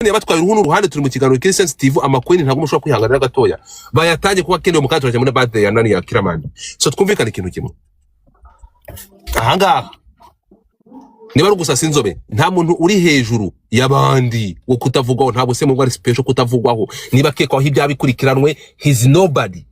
niba twari uruhu n'uruhande turi mu kiganiro kiri sensitive amakwini ntabwo mushobora kwihanganira gatoya bayatangiye kuba kende umukati waje muri birthday ya nani ya Kiramani so twumvikana ikintu kimwe ahangaha niba ari gusasa inzobe nta muntu uri hejuru y'abandi wo kutavugwaho ntabwo se mu ari special kutavugwaho niba kekwaho ibya bikurikiranwe his nobody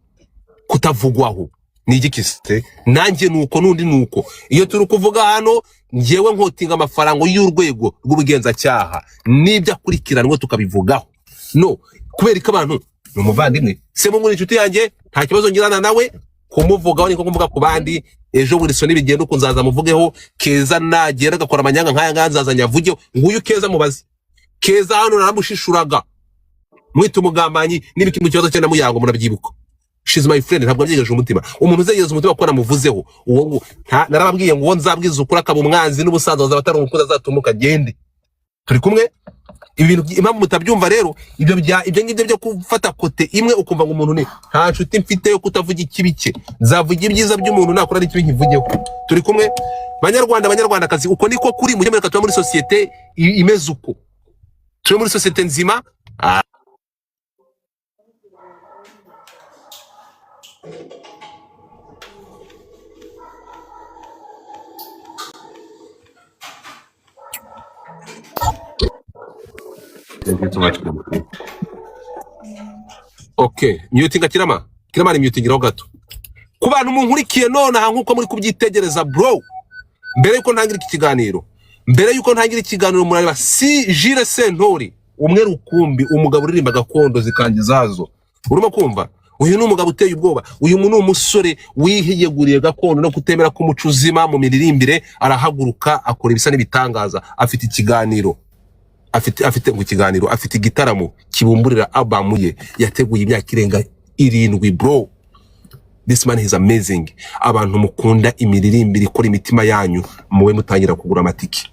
kutavugwaho ni igikiste nanjye nuko nundi nuko iyo turi kuvuga hano ngewe nkotinga amafaranga y'urwego rw'ubugenza cyaha nibyo akurikiranwe tukabivugaho no kubera ko abantu n'umuvandimwe se mu muri inshuti yanjye nta kibazo ngirana nawe kumuvugaho niko kumvuga ku bandi ejo Wilson bigenda uko nzaza muvugeho Keza nagera gakora amanyanga nkaya nganzaza nyavugeho nguyu Keza mubazi Keza hano naramushishuraga mwita umugambanyi n'ibiki mu kibazo cyane muyango murabyibuka she's my friend ntabwo byigeje umutima umuntu uzegeza umutima ko namuvuzeho uwo narababwiye ngo nzabwiza ukura akaba umwanzi n'ubusaza zabatari umukuza azatumuka gende turi kumwe ibintu impamvu mutabyumva rero ibyo ngibyo byo gufata kote imwe ukumva ngo umuntu ni nta nshuti mfite yo kutavuga ikibike nzavuga ibyiza by'umuntu nakora n'ikibi nkivugeho turi kumwe banyarwandakazi uko niko kuri mu Amerika tuba muri societe imeze uko turi muri societe nzima Okay, muting Kiramani muting iraho gato. Ku bantu munkurikiye none aha nkuko muri kubyitegereza bro. Mbere yuko ntangira iki kiganiro. Mbere yuko ntangira ikiganiro murareba si Jules Sentore, umwe rukumbi umugabo uririmba gakondo zikangizazo. Urimo kumva? Uyu ni umugabo uteye ubwoba. Uyu muntu umusore wihiyeguriye gakondo no kutemera ko umucuzima mu miririmbire arahaguruka akora ibisa n'ibitangaza afite ikiganiro. Afite ngo ikiganiro afite igitaramo kibumburira album ye yateguye imyaka irenga 7 bro. This man is amazing. Abantu mukunda imiririmbire ikora imitima yanyu muwe mutangira kugura amatiki.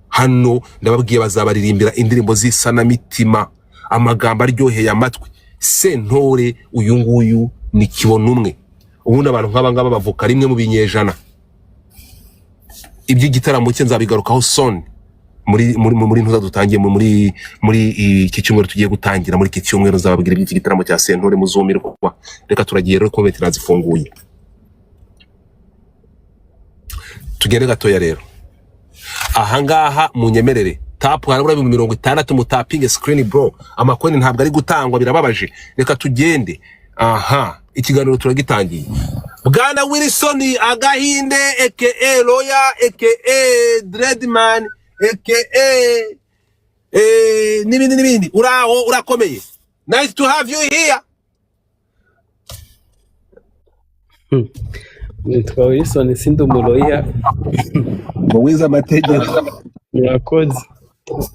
Hano ndababwiye bazabaririmbira indirimbo zisana mitima amagambo aryoheye amatwi. Sentore uyu nguyu ni kibona umwe. Ubundi abantu nk'abangaba bavuka rimwe mu binyejana. Ibyo gitaramo cye nzabigarukaho son. muri ntuza dutangiye muri iki cyumweru tugiye gutangira muri iki cyumweru zababwira iby'iki gitaramo cya Sentore muzumirwa reka turagiye rero comment razifunguye tugere gatoya rero ahangaha munyemerere tap harabura 60 mu tapping screen bro amakoni ntabwo ari gutangwa birababaje reka tugende aha ikiganiro turagitangiye Bwana Wilson Agahinde aka lawyer aka Dreadman nibindi uraho urakomeye nice to have you here nitwa Wilson sindi umuloya muwiza amategeko murakoze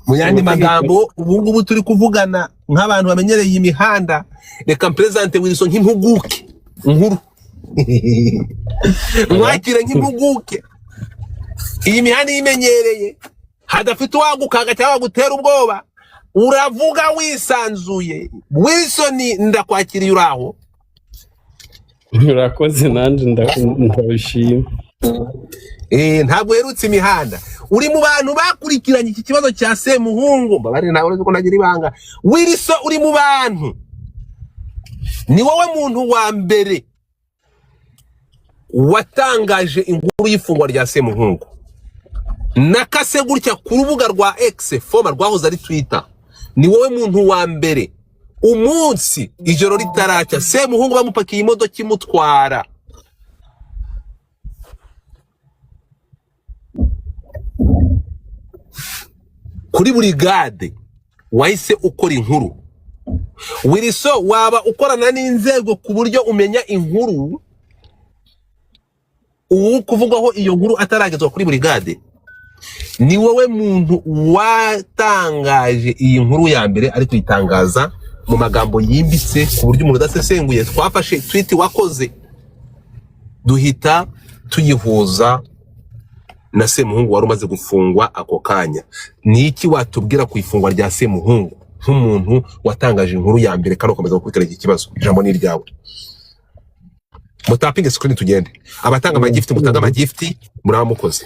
mu yandi magambo ubungubu turi kuvugana nk'abantu bamenyereye imihanda reka presente Wilson nk'impuguke nkuru mwakire nk'impuguke iyi mihanda imenyereye hadafite wagukaga cyangwa gutera ubwoba uravuga wisanzuye Wilson ndakwakiriye uraho murakoze nanje ndabishima ntabwo yerutse imihanda uri mu bantu bakurikiranye iki kibazo cya Semuhungu mbabare nawe uretse ko nagira ibanga Wilson uri mu bantu ni wowe muntu wa mbere watangaje inkuru y'ifungwa rya Semuhungu nakase gutya ku rubuga rwa X former rwahoze ari Twitter ni wowe muntu wa mbere umunsi ijoro ritaracya Semuhungu bamupakiye imodoka imutwara kuri brigade wahise ukora inkuru Wilson waba ukorana n'inzego ku buryo umenya inkuru ubu kuvugaho iyo nkuru ataragezwa kuri brigade ni wowe muntu watangaje iyi nkuru ya mbere ari kwitangaza mu magambo yimbitse ku buryo umuntu udasesenguye twafashe tweet wakoze duhita tuyihuza na Semuhungu wari umaze gufungwa ako kanya ni iki watubwira ku ifungwa rya Semuhungu nk'umuntu watangaje inkuru ya mbere kandi ukomeza gukurikirana iki kibazo ijambo ni ryawe mutapinge screen tugende abatanga amagifti mutanga amagifti muramukoze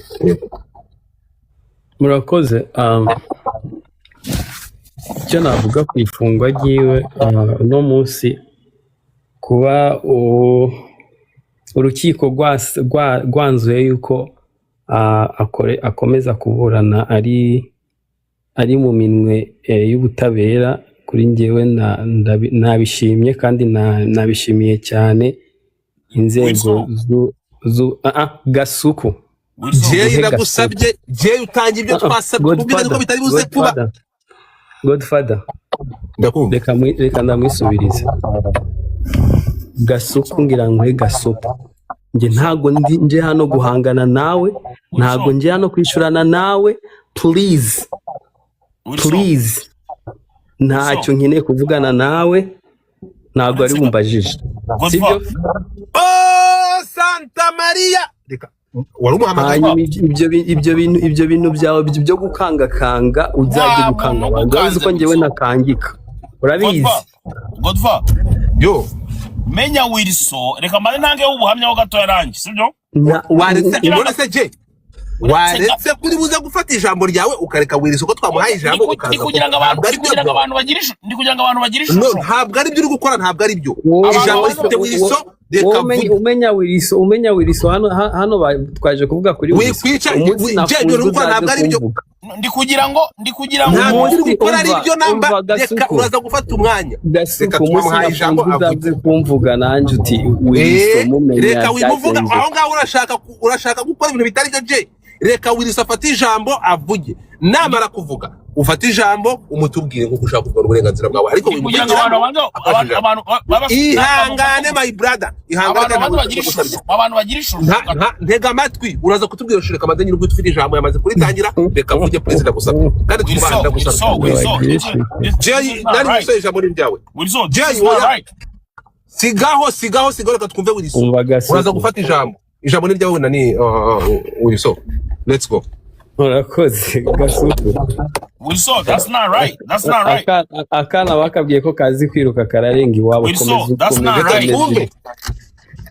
murakoze. Icyo navuga ku ifungwa ryiwe uno munsi kuba urukiko rwanzuye yuko akomeza kuburana ari mu minwe y'ubutabera, kuri njyewe nabishimye kandi nabishimiye cyane inzego Gasuku. Jeyi ndagusabye, Jeyi utangiye ibyo twasabye kubwira ko bitari buze kuba. Godfather, reka ndamwisubirize. Gasuku ngira ngo Gasuku, nje ntago nje hano guhangana nawe, ntago nje hano kwishurana nawe. Please ntacyo nkeneye kuvugana nawe, ntago ari bumbajije, sibyo? Santa Maria, ibyo bintu byawe byo gukangakanga uzajye gukanga abantu, urabizi ko njyewe nakangika, urabizi. Godfather, yo menya Wilson, reka mbare ntange ubuhamya ho gato yarangi, sibyo? waretse kuri buze gufata ijambo ryawe ukareka Wilson ko twamuhaye ijambo ukaza. Ndi kugira ngo abantu bagirisha ntabwo ari byo uri gukora, ntabwo ari byo ijambo rifite Wilson. Umenya Wilson hano twaje kuvuga kuri wikwica ntabwo ari byo. Ndi kugira ngo ntabwo uri gukora ari byo namba. Reka uraza gufata umwanya, reka tumuhaye ijambo avuze kumvuga nanjye uti Wilson mumenya. Reka wimuvuga aho ngaho, urashaka gukora ibintu bitari byo. Je reka Wilson afata ijambo avuge, namara kuvuga ufata ijambo umutubwire nkuko ushaka kuvuga uburenganzira bwawe. Ariko abantu ihangane my brother, ihangane abantu bagirisha ntega amatwi, uraza kutubwira shireka amadeni n'ubwo tufite ijambo yamaze kuritangira. Reka mvuge president gusaba kandi twubanda gusaba. Jeyi nari gusoza ijambo ryawe. Jeyi sigaho reka twumve Wilson. Uraza gufata ijambo ni ryawe nani Wilson. Let's go. Murakoze Gasuku. Wilson, that's not right. Akana bakabwiye ko kazi kwiruka kararenga iwabo.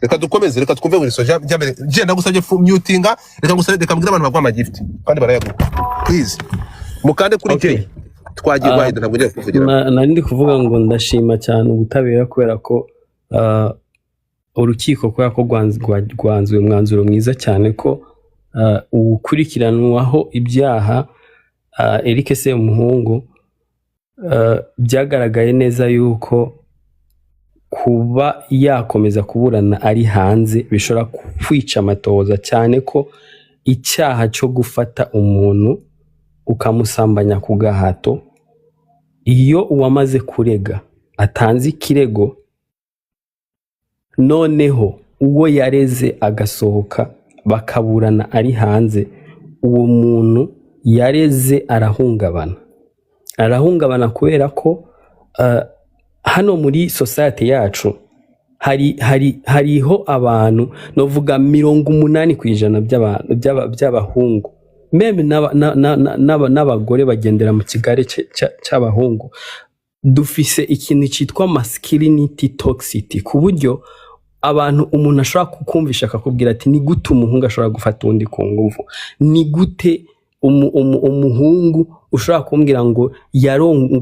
Reka twumve Wilson. Je ndagusabye mutinga, reka mbwira abantu bagwa amagift kandi barayaguha. Please mukande kuri Jeyi twagiye wide, ntabwo ngiye kuvugira. Nari ndi kuvuga ngo ndashima cyane ubutabera kubera ko urukiko kubera ko rwanzuye umwanzuro mwiza cyane ko ukurikiranwaho ibyaha Eric Semuhungu byagaragaye neza yuko kuba yakomeza kuburana ari hanze bishobora kwica amatohoza, cyane ko icyaha cyo gufata umuntu ukamusambanya ku gahato, iyo uwamaze kurega atanze ikirego noneho uwo yareze agasohoka bakaburana ari hanze, uwo muntu yareze arahungabana kubera ko hano muri society yacu hariho abantu novuga 80% by'abahungu, meme n'abagore bagendera mu kigare cy'abahungu. Dufise ikintu cyitwa masculinity toxicity, ku buryo umuntu ashobora kukumvisha akakubwira ati ni gute umuhungu ashobora gufata undi ku nguvu, ni gute umuhungu ushobora kumbwira ngo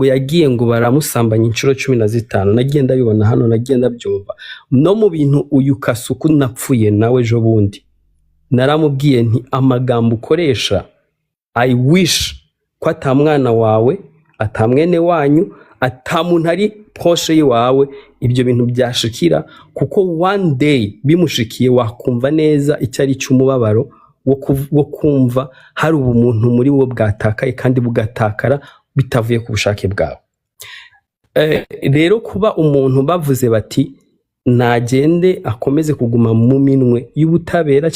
yagiye ngo baramusambanya inshuro 15. nagiye ndabibona hano, nagiye ndabyumva no mu bintu uyu Kasuku napfuye nawe ejo bundi naramubwiye nti amagambo ukoresha I wish ko atamwana wawe atamwene wanyu atamuntu ari poshe yiwawe ibyo bintu byashikira, kuko one day bimushikiye wakumva neza icyo ari cy'umubabaro wo kumva hari ubumuntu muri wo bwatakaye kandi bugatakara bitavuye ku bushake bwawe. Rero kuba umuntu bavuze bati nagende akomeze kuguma mu minwe y'ubutabera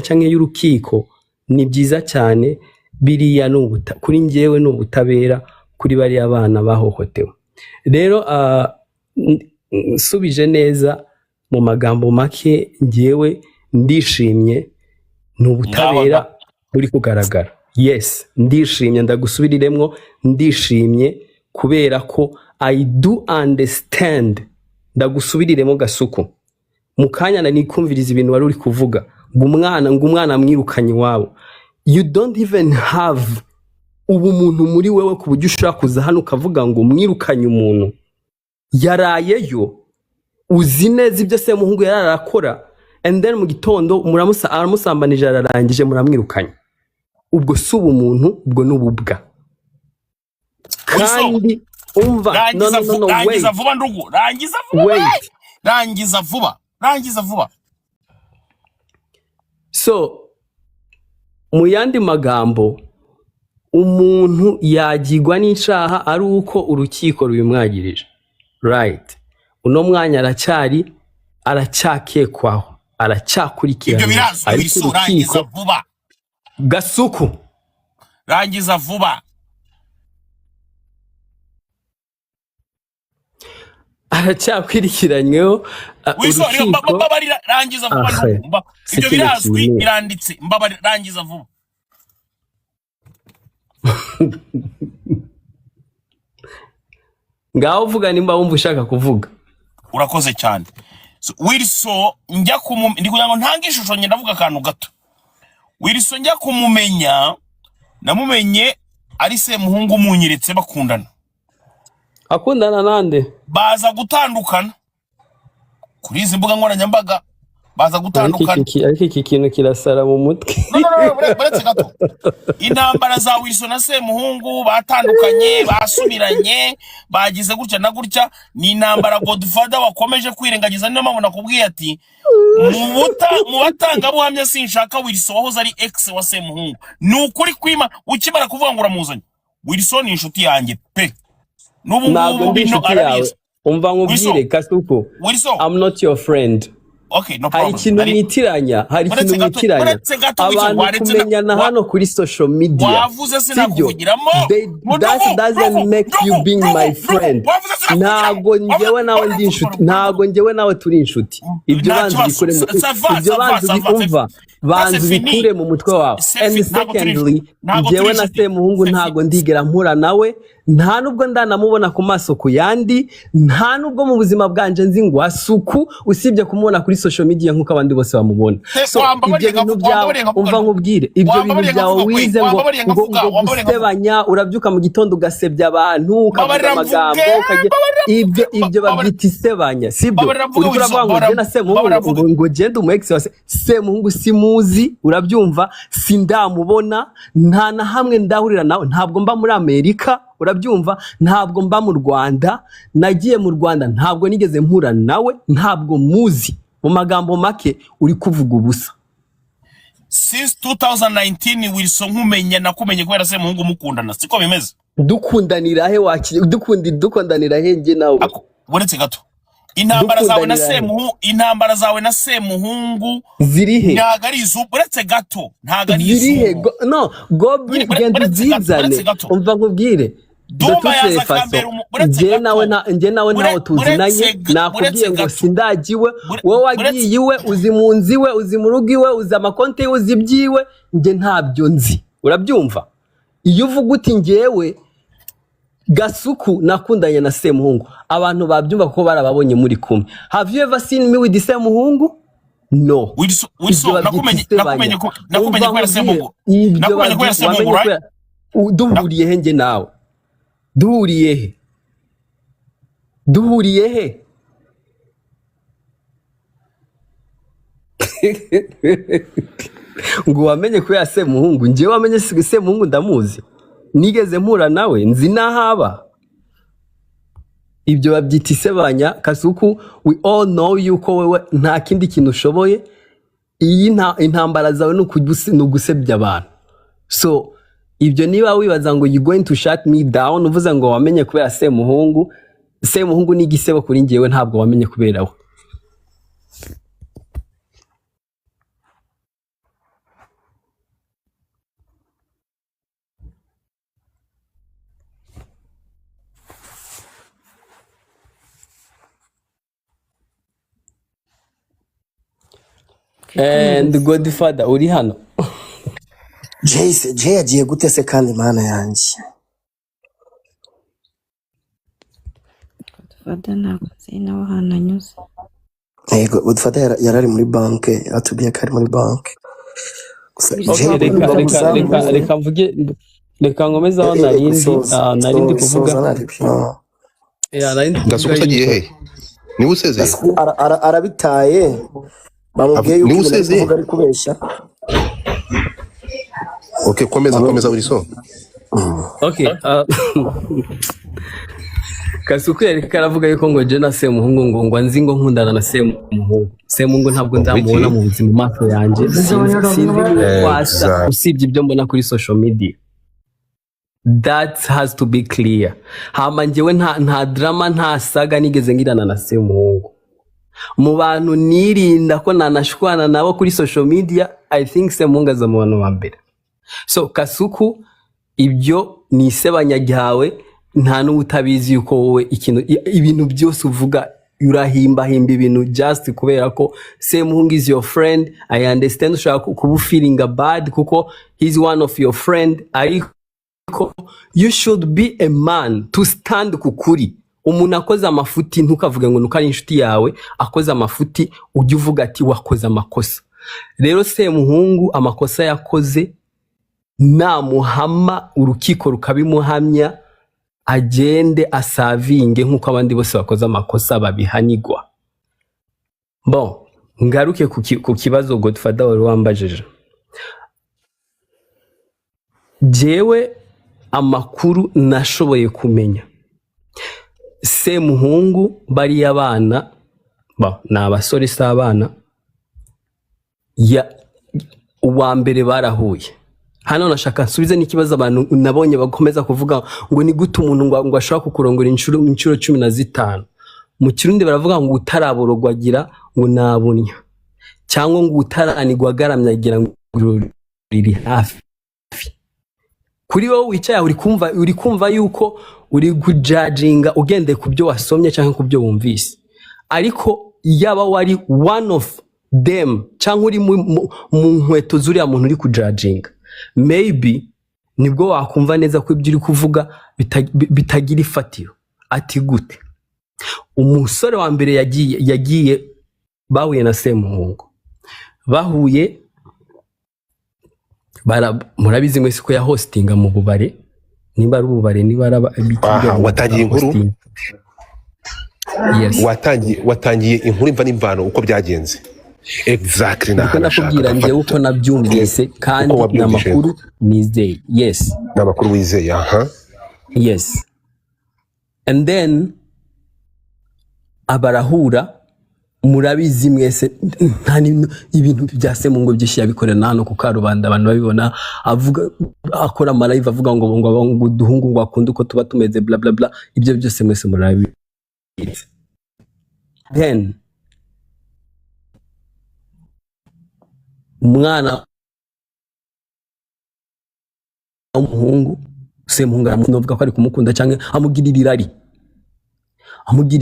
cyangwa y'urukiko ni byiza cyane. Biriya kuri njyewe n'ubutabera kuri bari abana bahohotewe. Rero nsubije neza mu magambo make, njyewe ndishimye, n'ubutabera buri kugaragara. Yes, ndishimye, ndagusubiriremwo, ndishimye kubera ko I do understand. Ndagusubiriremo Gasuku, mukanya nanikumviriza ibintu wari uri kuvuga ngumwana mwirukanye iwabo. You don't even have ubumuntu muri wewe ku buryo ushobora kuza hano ukavuga ngo mwirukanye umuntu yarayeyo, uzi neza ibyo Semuhungu yararakora, and then mu gitondo aramusambanije ararangije muramwirukanye. Ubwo si ubumuntu, ubwo n'ububwa. Kandi umva, no, rangiza vuba ndugu, rangiza vuba. So mu yandi magambo, umuntu yagirwa n'icaha ari uko urukiko rubimwagirije, right? Uno mwanya aracyakekwaho, aracyakurikirana. Ibyo birazwi, rangiza vuba. Gasuku, rangiza vuba. aracyakurikiranyweho urukiko. Rangiza vuba. Ibyo birazwi, biranditse. Rangiza vuba. Ngaho vuga nimba wumva ushaka kuvuga. Urakoze cyane. Wilson njya ndi kugira ngo ntange ishusho nyenda ndavuga akantu gato. Wilson njya kumumenya, namumenye ari Semuhungu munyiretse bakundana. Akundana nande? Baza gutandukana. Kuri izi mbuga nkoranyambaga baza gutandukana. Ariko iki kintu kirasara mu mutwe. No, buretse gato. Intambara za Wilson na Semuhungu batandukanye, basubiranye, bagize gutya na gutya, ni intambara Godfather wakomeje kwirengagiza. Niyo mpamvu nakubwiye ati mu batanga buhamya sinshaka Wilson wahoze ari ex wa Semuhungu. Ni ukuri kwima ukimara kuvuga ngo uramuzanye. Wilson ni inshuti yanjye pe. Ntabwo ndi inshuti yawe. Umva nkubwire Kasuku, I'm not your friend. Okay, no problem. Hari ikintu mwitiranya, abantu kumenyana hano kuri social media. Wavuze sinakuvugiramo. That doesn't make you being my friend. Ntabwo njyewe nawe ndi inshuti, ntabwo njyewe nawe turi inshuti. Ibyo banzu bikure mu mutwe wawe. And secondly, njyewe na Semuhungu ntabwo ndigera mpura nawe, nta nubwo ndanamubona ku maso ku yandi, nta nubwo mu buzima bwanje nzi ngo asuku, usibye kumubona kuri social media nkuko abandi bose bamubona. So ibyo bintu byawe umva nkubwire, ibyo bintu byawe wize ngo gusebanya, urabyuka mu gitondo ugasebya abantu, ukavuga amagambo, ibyo babyita isebanya, sibyo? Uravuga ngo njye na Semuhungu ngo genda umu ex wa Semuhungu simuzi, urabyumva, sindamubona, nta na hamwe ndahurira nawe, ntabwo mba muri Amerika, urabyumva, ntabwo mba mu Rwanda, nagiye mu Rwanda ntabwo nigeze mpura nawe, ntabwo muzi. Mu magambo make uri kuvuga ubusa. Since 2019 Wilson nkumenya nakumenye kubera Semuhungu mukundana, siko bimeze? Dukundanira he dukundanira he nge nawe? Buretse gato. Intambara zawe na Semuhungu zirihe? Ntago ari izu, buretse gato. Ntago ari izu. Zirihe? No, Gobri genda uzizane. Umva nkubwire. Nje nawe nawe tuzinanye, nakubwiye ngo sindagiwe, wowe wagiye iwe, uzi mu nziwe, uzi mu rugo iwe, uzi amakonti yiwe, uzi ibyiwe, nje ntabyo nzi. Urabyumva? Iyo uvuga uti njyewe Gasuku nakundanye na Semuhungu, abantu babyumva kuko barababonye muri kumwe. Have you ever seen me with Semuhungu? No. Wilson nakumenye kubera Semuhungu. Nakumenye kubera Semuhungu, right? Duhuriye he nge nawe? Duhuriye he? Ngo wamenye kubera Semuhungu, njyewe wamenye Semuhungu ndamuzi, nigeze mpura nawe, nzi nahaba. Ibyo babyita isebanya. Kasuku, we all know yuko wewe nta kindi kintu ushoboye, iyi intambara zawe n'ugusebya abantu. So ibyo niba wibaza ngo you going to shut me down, uvuze ngo wamenye kubera Semuhungu ni igisebo kuri njyewe, ntabwo wamenye kuberaho. And Godfather uri hano? Jay yagiye gute se kandi mana yanjye? Godfather ntabwo nzi nawe hano anyuze. Yego Godfather yarari muri banke, atubwiye ko ari muri banke. Gusa Okay, reka mvuge, reka nkomeze aho narindi kuvuga. Narindi Gasuku agiye he? Ni usezeye? Arabitaye. Bamubwiye yuko uvuga ari kubeshya. Okay, komeza Wilson. Okay, Kasuku yareka aravuga yuko ngo je na Semuhungu ngo nzi ngo nkundana na Semuhungu. Semuhungu ntabwo ndamubona mu buzima maso yanje. Sinzi kwasa usibye ibyo mbona kuri social media. That has to be clear. Hama njyewe nta drama nta saga nigeze ngirana na Semuhungu. Mu bantu nirinda ko nanashwana nabo kuri social media, I think Semuhungu aza mu bantu ba mbere. So Kasuku, ibyo ni isebanya ryawe, nta n'utabizi yuko wowe ibintu byose uvuga urahimba ibintu just kubera ko Semuhungu is your friend. I understand ushaka kuba feeling bad kuko he's one of your friend, ariko you should be a man to stand kukuri. Umuntu akoze amafuti ntukavuge ngo nuko ari inshuti yawe, akoze amafuti ujye uvuga ati wakoze amakosa. Rero Semuhungu amakosa yakoze namuhama, urukiko rukabimuhamya, agende asavinge nkuko abandi bose bakoze amakosa babihanigwa. Bon, ngaruke ku kibazo Godfather wari wambajije. Jewe amakuru nashoboye kumenya, Semuhungu bari abana na abasore s'abana ya uwa mbere barahuye. Hano nashaka nsubize n'ikibazo abantu nabonye bakomeza kuvuga ngo ni gute umuntu ngo ashaka kukurongora inshuro 15. Mu Kirundi baravuga ngo utaraborogwa agira ngo nabunya, cyangwa ngo utaranigwa agaramya agira ngo riri hafi. Kuri wowe wicaye uri kumva yuko uri kujudginga ugende ku byo wasomye cyangwa ku byo wumvise, ariko yaba wari one of them cyangwa uri mu nkweto zuriya muntu uri kujudginga, maybe nibwo wakumva neza ko ibyo uri kuvuga bitagira ifatiro. Ati gute umusore wa mbere yagiye bahuye na Semuhungu, bahuye murabizi mwese ko ya hostinga mu bubare, niba ari ububare niba araba watangiye inkuru. Yes, watangiye inkuru imva n'imvano uko byagenze exactly. nakubwira njye uko nabyumvise kandi namakuru nizeye. Yes, namakuru wizeye. Yes, and then abarahura, murabizi mwese ibintu bya Semuhungu byinshi yabikorera hano ku Karubanda, abantu babibona, avuga akora ama live avuga ngo duhungu ngo akunda uko tuba tumeze bla bla bla, ibyo byose mwese murabizi. Then umwana w'umuhungu Semuhungu aramuvuga ko ari kumukunda cyangwa amugirira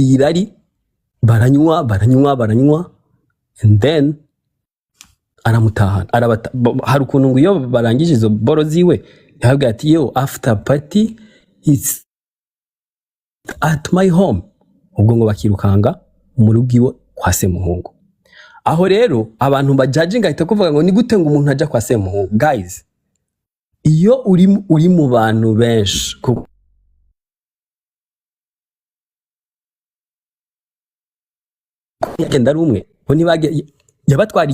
irari, baranywa and then aramutahana. Hari ukuntu ngo iyo barangije izo boro ziwe yahabwa ati yo after party it's at my home, ubwo ngo bakirukanga mu rugo iwe kwa Semuhungu. Aho rero abantu bajudginga ahita kuvuga ngo ni gute ngo umuntu ajya kwa Semuhungu. Guys, iyo uri mu bantu benshi yagenda ari umwe bo nibage yabatwara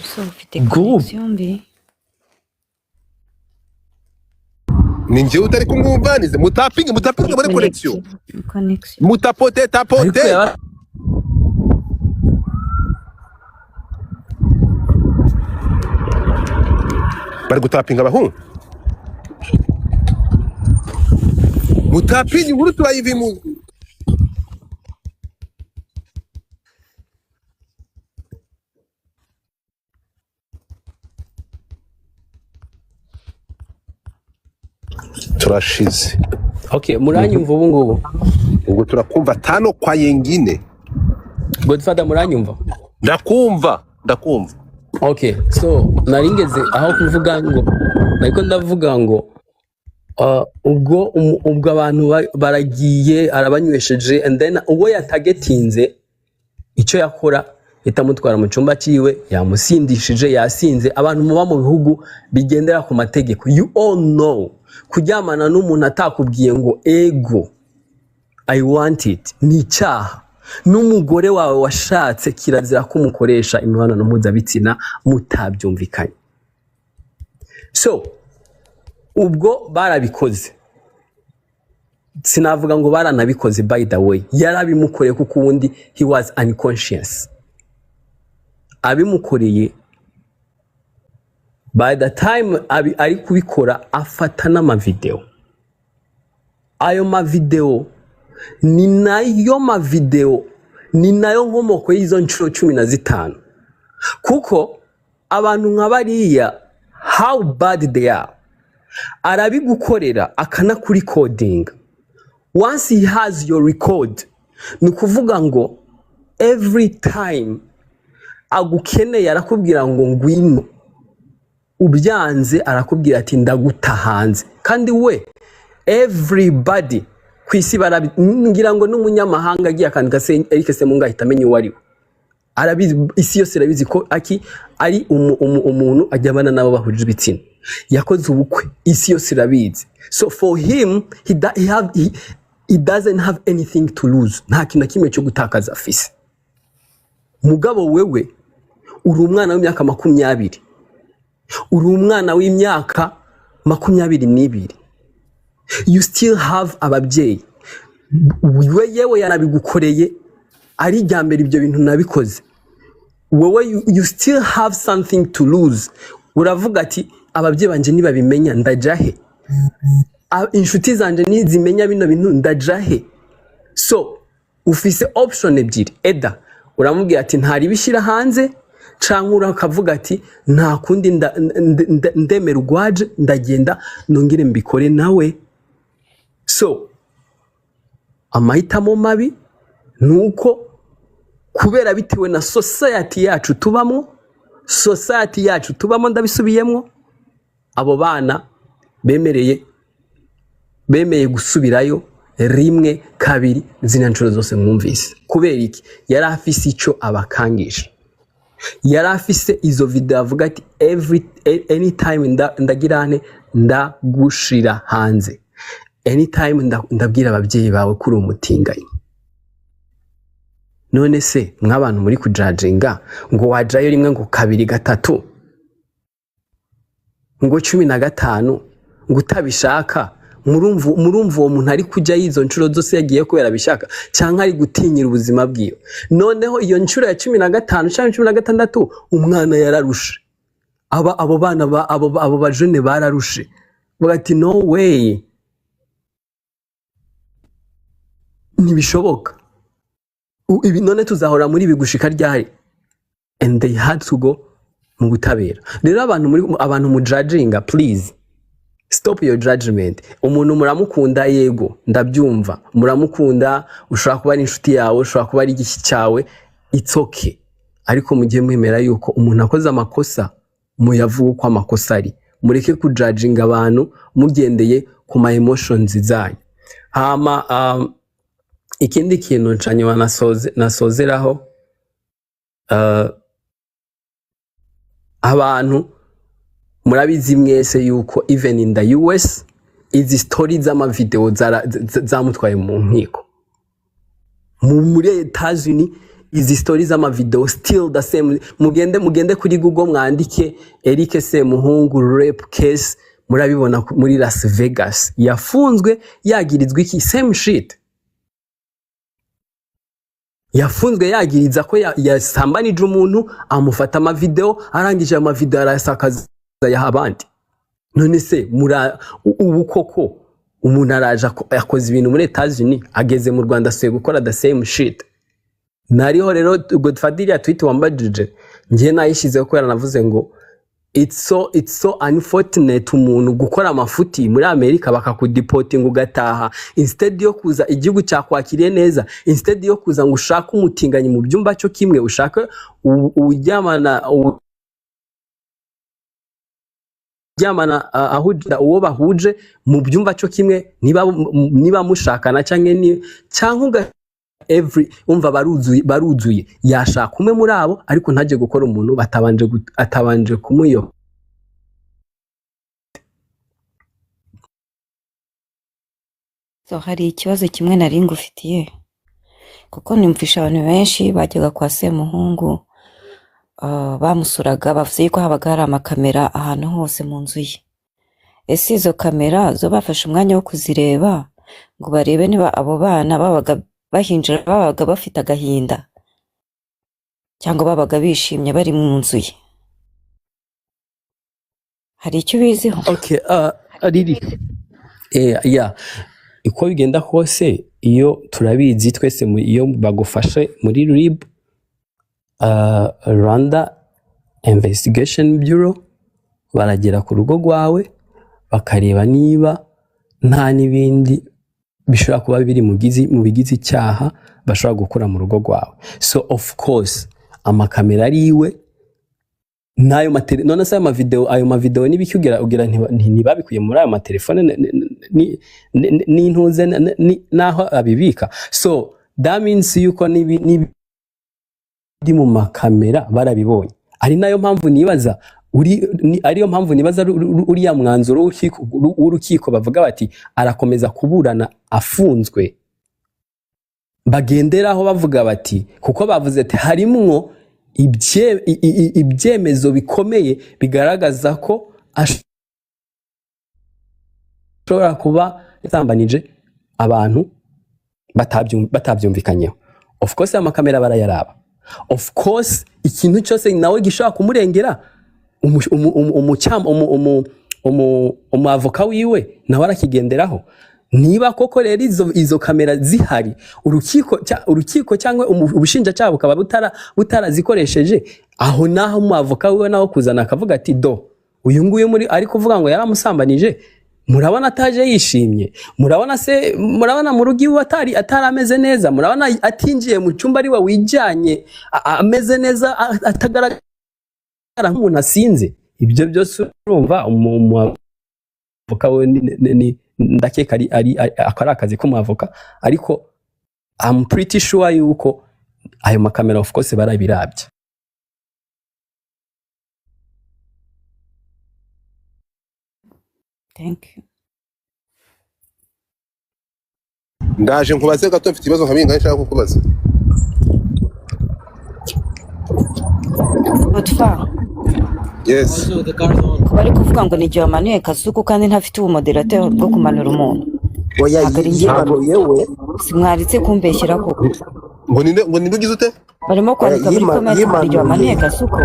So ufite connection mbi. Ni njye utari kumwumvanize mutapinge muri connection. Mutapote bari gutapinga abahungu. Mutapinge inkuru turayivimu. Turashize. Okay, muranyumva ubu ngubu? Ubwo turakumva tano kwa yengine. Godfather muranyumva? Ndakumva. Okay, so naringeze aho kuvuga ngo nariko ndavuga ngo ubwo abantu baragiye arabanywesheje, and then ubwo yatagetinze icyo yakora itamutwara mu cyumba cyiwe, yamusindishije, yasinze. Abantu muba mu bihugu bigendera ku mategeko, you all know kuryamana n'umuntu atakubwiye ngo ego I want it ni icyaha. N'umugore wawe washatse kirazira ko umukoresha imibonano mpuzabitsina mutabyumvikanye. So ubwo barabikoze, sinavuga ngo baranabikoze, by the way yarabimukoreye kuko ubundi he was unconscious. Abimukoreye, by the time ari kubikora afata n'amavideo. Ayo mavideo ni nayo nkomoko y'izo nshuro 15, kuko abantu nk'abariya how bad they are, arabigukorera akanakuri coding. Once he has your record, ni kuvuga ngo every time agukeneye arakubwira ngo ngwino, ubyanze arakubwira ati ndaguta hanze. Kandi we everybody kwisi ngira ngo n'umunyamahanga agiye akandika se Eric Semunga ahita amenya uwo ariwe. Arabizi, isi yose irabizi ko ari umuntu ajyabana nabo bahuje ibitsina, yakoze ubukwe, isi yose irabizi. So for him he doesn't have anything to lose, nta kintu kimwe cyo gutakaza afise. Mugabo wewe uri umwana w'imyaka 20, uri umwana w'imyaka 22, you still have ababyeyi. Wewe yewe yarabigukoreye ari jyambere ibyo bintu nabikoze, wewe you still have something to lose. Uravuga ati ababyeyi banje nibabimenya ndajahe, inshuti zanje nizimenya bino bintu ndajahe. So ufise option ebyiri, eda uramubwira ati ntari bishira hanze, canke urakavuga ati nta kundi ndemera urwaje ndagenda nongere mbikore nawe. So amahitamo mabi nuko kubera bitewe na society yacu tubamo, ndabisubiyemo, abo bana bemeye gusubirayo rimwe kabiri zina nshuro zose mwumvise. Kubera iki? Yari afise icyo abakangisha, yari afise izo video avuga ati anytime ndagirane ndagushira hanze, anytime ndabwira ababyeyi bawe kuri umutinganyi. None se mw'abantu muri kujajinga ngo wajayo rimwe ngo kabiri gatatu ngo 15 ngo utabishaka, murumva uwo muntu ari kujya yizo nshuro zose yagiye kubera bishaka cyangwa ari gutinyira ubuzima bwiwe. Noneho iyo nshuro ya 15 cyangwa 16 umwana yararushe, abo bana abo bajene bararushe, bagati no way, ntibishoboka, ibi none tuzahora muri bigushika ryari. And they had to go mu gutabera. Rero abantu mu judginga, please stop your judgment. Umuntu muramukunda, yego ndabyumva, muramukunda, ushobora kuba ari inshuti yawe, ushobora kuba ari igiki cyawe, it's okay. Ariko mugiye mwemera yuko umuntu akoze amakosa, muyavuga ko amakosa ari, mureke kujudginga abantu mugendeye ku ma emotions zanyu. Hama ikindi kintu ncanywa nasozeraho, abantu murabizi mwese yuko even in the US izi stories z'amavideo zamutwaye mu nkiko. Muri Etats-Unis izi stories z'amavideo still the same. Mugende kuri Google mwandike Eric Semuhungu rape case, murabibona muri Las Vegas. Yafunzwe yagirizwa iki? Same shit. Yafunzwe yagiriza ko yasambanije umuntu, amufata amavideo, arangije amavideo arasakaza yahabandi. None se ubu koko umuntu araje yakoze ibintu muri Etats-Unis, ageze mu Rwanda asuye gukora the same shit. Nariho rero Godfather tweet wambajije, ngiye nayishizeho ko yaranavuze ngo it's so unfortunate umuntu gukora amafuti muri Amerika bakakudeporting ugataha, instead yo kuza igihugu cyakwakiriye neza, instead yo kuza ngo ushaka umutinganyi mu byumba cyo kimwe, ushaka ujyamana kuryamana ahujira uwo bahuje mu byumba cyo kimwe niba mushakana cyangwa umva baruzuye yashaka umwe muri abo ariko ntaje gukora umuntu atabanje kumuyo. So hari ikibazo kimwe nari ngufitiye kuko nimfisha abantu benshi bajyaga kwa Semuhungu bamusuraga bavuze yuko habaga hari amakamera ahantu hose mu nzu ye. Ese izo kamera zo bafashe umwanya wo kuzireba ngo barebe niba abo bana babaga bahinjira babaga bafite agahinda cyangwa babaga bishimye bari mu nzu ye? Hari icyo ubiziho? Okay, Riri. Yeah. Uko bigenda kose iyo turabizi twese iyo bagufashe muri RIB, Rwanda Investigation Bureau, baragera ku rugo rwawe bakareba niba nta n'ibindi bishobora kuba biri mu bigize icyaha bashobora gukora mu rugo rwawe. So of course amakamera ariwe n'ayo none se ayo mavideo nibikugera ugira ntibabikuye muri ayo matelefone n'intuze naho abibika. So that means yuko nibi mu makamera barabibonye. Ari nayo mpamvu nibaza ariyo mpamvu nibaza uriya mwanzuro w'urukiko bavuga bati arakomeza kuburana afunzwe, bagenderaho bavuga bati kuko bavuze ati harimwo ibyemezo bikomeye bigaragaza ko ashobora kuba yatambanije abantu batabyumvikanyeho. Of course amakamera barayaraba. Of course ikintu cyose nawe gishobora kumurengera umwavoka wiwe nawe arakigenderaho. Niba koko rero izo kamera zihari urukiko cyangwa ubushinjacyaha bukaba butarazikoresheje, aho naho umwavoka wiwe naho kuzana akavuga ati uyu nguyu muri ari kuvuga ngo yaramusambanije, murabona ataje yishimye, murabona mu rugo iwe atarameze neza, murabona atinjiye mu cyumba ari we wijyanye ameze neza atagaragara nk'umuntu asinze. Ibyo byose urumva umwavoka we ndakeka ari akazi k'umwavoka, ariko I'm pretty sure yuko ayo makamera of course barabirabye. Thank you. Ndaje nkubaze gato, mfite ibibazo nkabinga nshaka kukubaza. Godfa. Yes. Bari kuvuga ngo nijye wamanuye Kasuku kandi ntafite ubumoderateur bwo kumanura umuntu. Oya yimanuye we. Simwaritse kumbeshyira koko. Ngo ninde ugize ute? Barimo kwandika muri comment ngo nijye wamanuye Kasuku.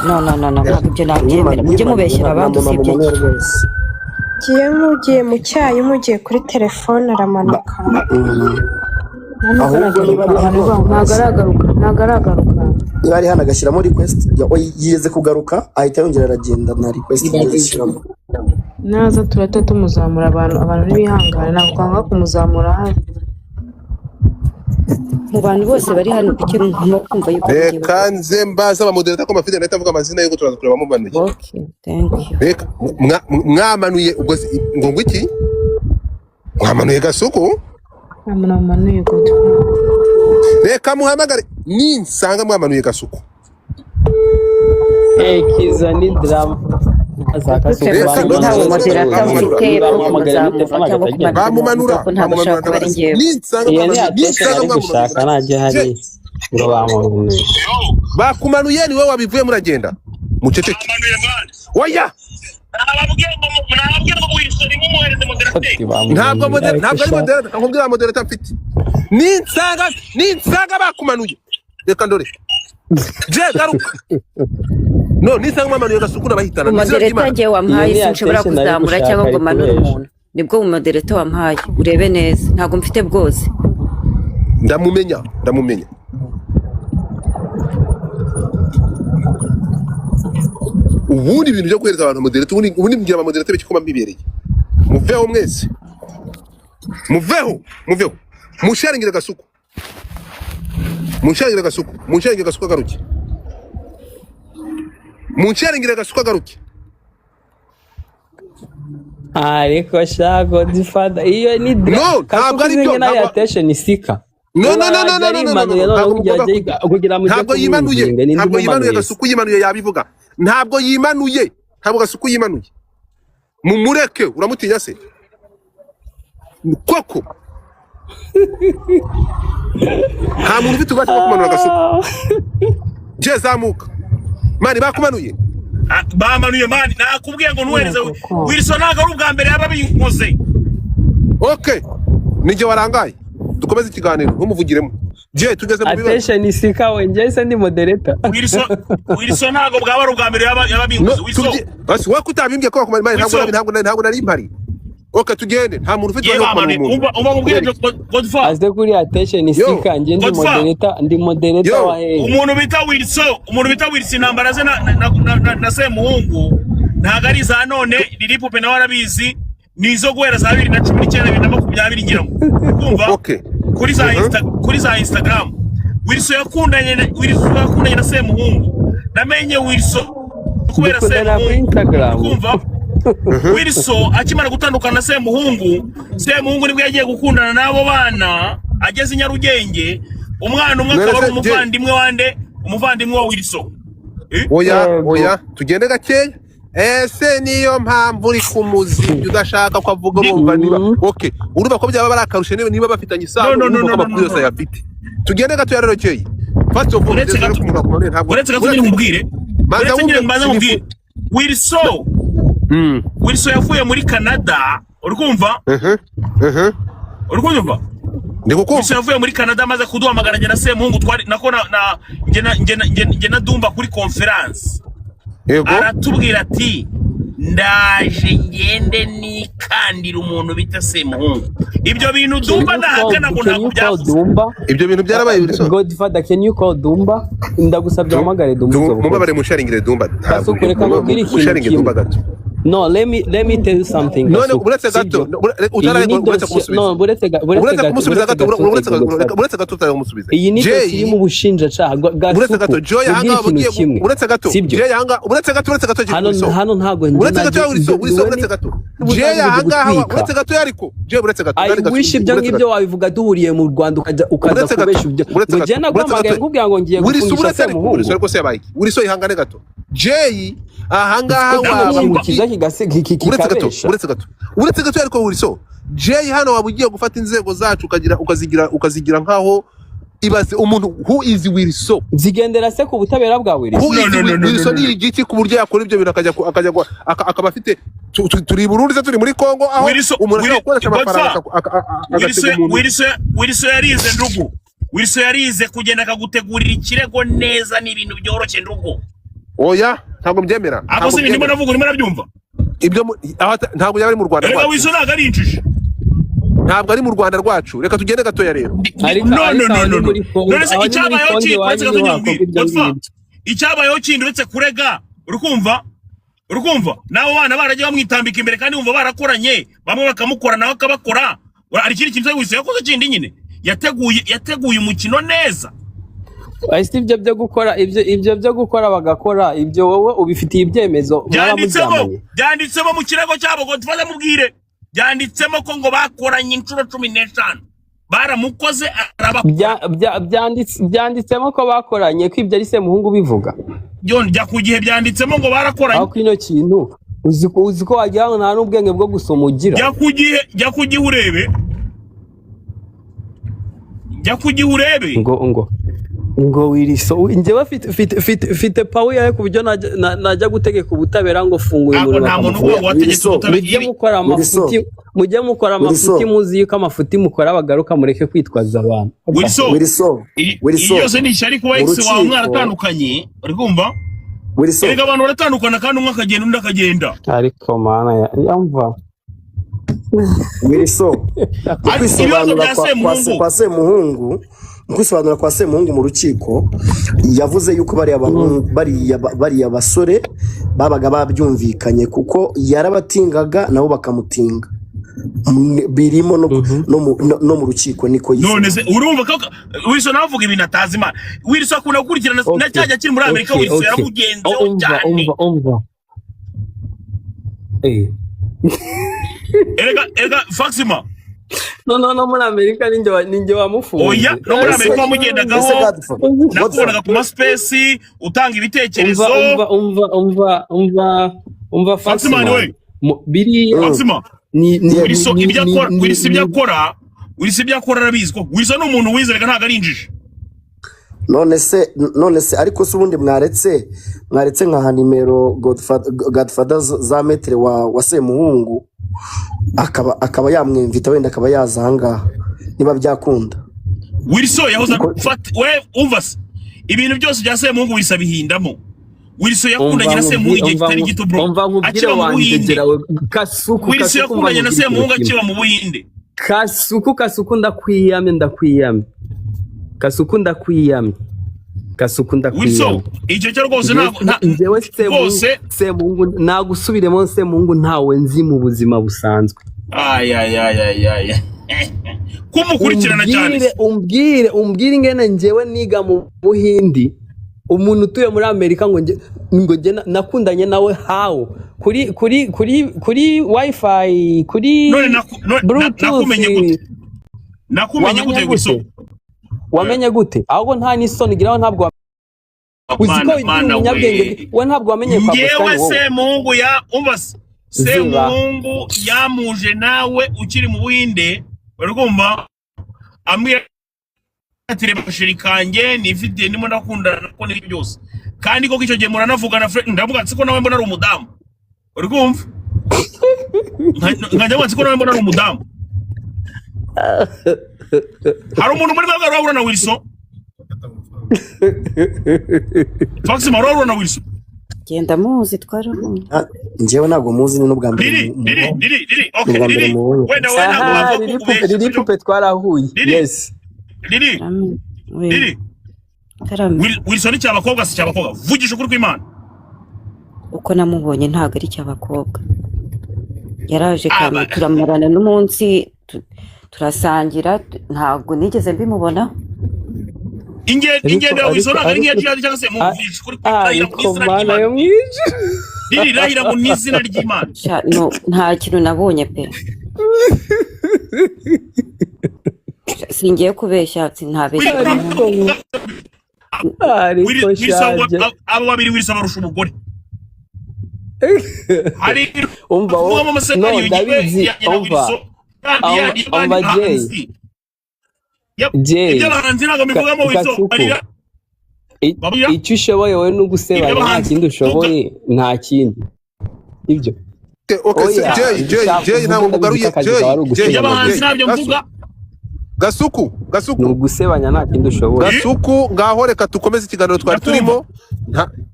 No, ntabwo ibyo nabyemera. Mujye mubeshyira abandi usibye iki. Mugiye mu cyayi mugiye kuri telefone aramanuka. Ntagaragaruka. Yari hano agashyiramo request yigeze kugaruka ahita yongera aragenda na request yigezemo. Naza turata tumuzamura abantu n'ibihangana ntabwo kwanga kumuzamura hari. Mu bantu bose bari hano kuki no kumva yuko reka nze mbaza abamoderator ko mafite ndahita mvuga amazina yuko turaza kureba mumanuye. Okay, thank you. Reka mwamanuye ubwo ngo iki? Mwamanuye Gasuku? Mwamanuye Godfa. Reka muhamagare ninsanga mwamanuye Gasuku. Kiza ni drama. Bamumanura bakumanuye, ni wowe wabivuye muragenda muceceke. Oya ntabwo ari moderator, akubwira moderator mfite. Ninsanga bakumanuye reka ndore je garuka. No, nisanga mwamanuye Gasuku n'abahitana. Moderator ngiye wampaye sinshobora kuzamura cyangwa ngo manure umuntu. Nibwo moderator wampaye urebe neza, ntabwo mfite bwose. Ndamumenya. Ubundi ibintu byo kwereza abantu moderator, ubundi mbwira abamoderator bikoma mbibereye. Muveho mwese. Muveho. Musharingire Gasuku. Musharingire Gasuku agaruke. Muncharingire Gasuku agaruke. ariko sha Godfather iyo ni No, ntabwo ari byo, na ntabwo- attention isika No, kugira mu ntabwo yimanuye, ntabwo yimanuye. Gasuku yimanuye yabivuga, ntabwo yimanuye, ntabwo Gasuku yimanuye. Mumureke, uramutinya se koko? Nta muntu ufite ubasha bwo kumanura Gasuku. Je zamuka mani, bakumanuye bamanuye mani, nakubwiye ngo ntuhereze Wilson ntabwo ari ubwa mbere yaba biyikoze. Okay, nije warangaye, dukomeze ikiganiro ntumuvugiremo. Je tugeze mu bibazo. attention isika wenje se ndi moderator. Wilson ntabwo bwaba ari ubwa mbere yaba biyikoze. Wilson basi wowe kutabimbye ko bakumara, ntabwo nari mpari. Okay, tugende, nta muntu ufite ubasha kumanura umuntu. umva mubwire Godfather, Aze kuri attention isika nje ndi moderator wa he. umuntu bita Wilson intambara ze na Semuhungu ntabwo ari za none, riri pupe nawe arabizi, nizo guhera za 2019 2020 ngira ngo kumva. Okay, kuri za Instagram Wilson yakundanye na Semuhungu, namenye Wilson kubera Semuhungu kumva. Wilson akimara gutandukana na Semuhungu nibwo yagiye gukundana n'abo bana, ageze i Nyarugenge. Umwana umwe akaba ari umuvandimwe wa Wilson. Oya tugende gakeya. Ese niyo mpamvu uri kumuzi udashaka ko avuga bumva niba okay, urumva ko byaba barakarushe niba bafitanye isano n'uko amakuru yose yafite. Tugende gato rero keye. First of all, uretse gato nkubwire Wilson yavuye muri Canada, uri kumva? Uri kunyumva? Wilson yavuye muri Canada amaze kuduhamagara njye na Semuhungu njye na Dumba kuri conference. Aratubwira ati ndaje ngende nikandira umuntu bita Semuhungu. Ibyo bintu Dumba nahakana ngo ntabwo byavuze. Ibyo bintu byarabaye Wilson. Godfather, can you call Dumba? Ndagusabye hamagare Dumba. Mubabare musharingire Dumba. Kasukureka ngubwire musharingire Dumba gato. No, let me tell you something. No, uretse gato. Uretse gato utaramusubiza. Iyi ni dossier mu bushinjacyaha. Uretse gato Joy hanga bagiye. Uretse gato. Joy hanga. Uretse gato. Hano ntago uretse gato Wilson uretse gato. Joy hanga uretse gato yariko. Joy uretse gato. I wish ibyo ngibyo wabivuga duhuriye mu Rwanda ukaza kubesha ibyo. Ngo na gwamagaye nkubwira ngo ngiye gufungisha Semuhungu. Wilson ariko se yabaye. Wilson ihangane gato. Joy ahangaha wabamukiza uretse gato ariko Wilson Jay hano wabugiye gufata inzego zacu ukazigira nkaho ibaze umuntu who is Wilson zigendera se ku butabera bwa Wilson ni igiki ku buryo yakora ibyo bintu akaba afite turi Burundi se turi muri Kongo aho umuntu akoresha amafaranga Wilson yarize ndugu. Wilson yarize kugenda akagutegurira ikirego neza n'ibintu byoroshye ndugu. Oya ntabwo mbyemera. Abo se ibintu navuga urimo nabyumva. Ibyo ntabwo yari mu Rwanda rwacu. Reka Wilson ntabwo ari injiji. Ntabwo ari mu Rwanda rwacu. Reka tugende gatoya rero. No. None se icyabayeho kindi uretse kurega, urukumva nabo bana baragiye bamwitambika imbere kandi bumva barakoranye, bamwe bakamukora nawe akabakora. Ari ikindi kintu Wilson yakoze kindi nyine. Yateguye umukino neza. Ese ibyo byo gukora bagakora ibyo wowe ubifitiye ibyemezo byanditsemo mu kirego cyabo ngo tufaze mubwire, byanditsemo ko ngo bakoranye inshuro 15 baramukoze byanditsemo ko bakoranye ko ibyo ari Semuhungu bivuga jya ku gihe byanditsemo ngo barakoranye. Aho kino kintu uzi ko wagira ngo nta n'ubwenge bwo gusoma ugira. Jya ku gihe urebe ngo Wilson njyewe fite power yawe ku buryo najya gutegeka ubutabera ngo funguye umuriro. Mujye mukora amafuti muzi yuko amafuti mukora bagaruka mureke kwitwaza abantu. Wilson yose ni ishyari kuba ex wawe mwaratandukanye, uri kumva? Erega abantu baratandukana kandi umwe akagenda undi akagenda. Ariko mana yamva Wilson kwa Semuhungu kwisobanura kwa Semuhungu mu rukiko yavuze yuko bariya basore babaga babyumvikanye kuko yarabatingaga nabo bakamutinga birimo no mu rukiko niko yise. None se urumva ko Wilson navuga ibintu atazima. Wilson akunda gukurikirana na cyajya kiri muri Amerika. Wilson yaramugenzeho cyane. erega Faxima no muri Amerika ninjye wamufunze. oya no muri Amerika wamugendagaho nakubonaga ku space utanga ibitekerezo. umva Faxima ni we biri Faxima Wilson ibyo akora arabizi ko Wilson ni umuntu wizerega ntago ari injiji. none se ariko se ubundi mwaretse nka nimero Godfather za metre wa Semuhungu akaba yamwimvita wenda akaba yaza ahangaha niba byakunda. Wilson yahoze we umva se ibintu byose bya Semuhungu Wilson bihindamo. Wilson yakundanye na Semuhungu igihe kitari gito bro. Akira mu Buhinde. Wilson yakundanye na Semuhungu akira mu Buhinde. Kasuku ndakwiyamye. Wilson icyo cyo rwose njyewe Semuhungu nagusubiremo Semuhungu ntawe nzi mu buzima busanzwe. Kumukurikirana cyane. Umbwire ingene njyewe niga mu Buhindi umuntu utuye muri Amerika ngo nakundanye nawe how kuri wifi kuri bluetooth. Nakumenye gute Wilson? Wamenye gute? Ahubwo nta n'isoni giraho ntabwo uziko umunyabwenge we ntabwo wamenye kwa Yewe Semuhungu Semuhungu yamuje nawe ukiri mu Buhinde urumva ambwira ati reba shirikange nifite ndimo ndakundana ko n'ibyo byose kandi koko icyo gihe muranavugana ndavuga ati ko nawe mbona ari umudamu urumva nkajya ngo ko nawe mbona ari umudamu. Hari umuntu muri bwa rwabura na Wilson Faxima rwabura na Wilson genda muzi twarahuye njyewe ntabwo muzi ni n'ubwa mbere okay wenda riri pupe twarahuye yes riri Wilson ni cy'abakobwa si cy'abakobwa vugisha ukuri kw'Imana. Uko namubonye ntago ari cy'abakobwa yaraje kandi turamarana n'umunsi turasangira ntabwo nigeze mbimubona. Ingendo Wilson ari ngiye cyangwa se muvugisha ukuri kw'Imana yo mwije riri rahira mu n'izina ry'Imana. No nta kintu nabonye pe singiye kubeshya sintabeshya ariko shaje abo babiri Wilson barusha umugore. Hari umva no David umva Jay icyo ushoboye wowe no gusebanya nta kindi ushoboye nta kindi ibyo Jay ntabwo mugaruye y'abahanzi nabyo mvuga Gasuku ni ugusebanya nta kindi ushoboye. Gasuku ngaho reka dukomeze ikiganiro twari turimo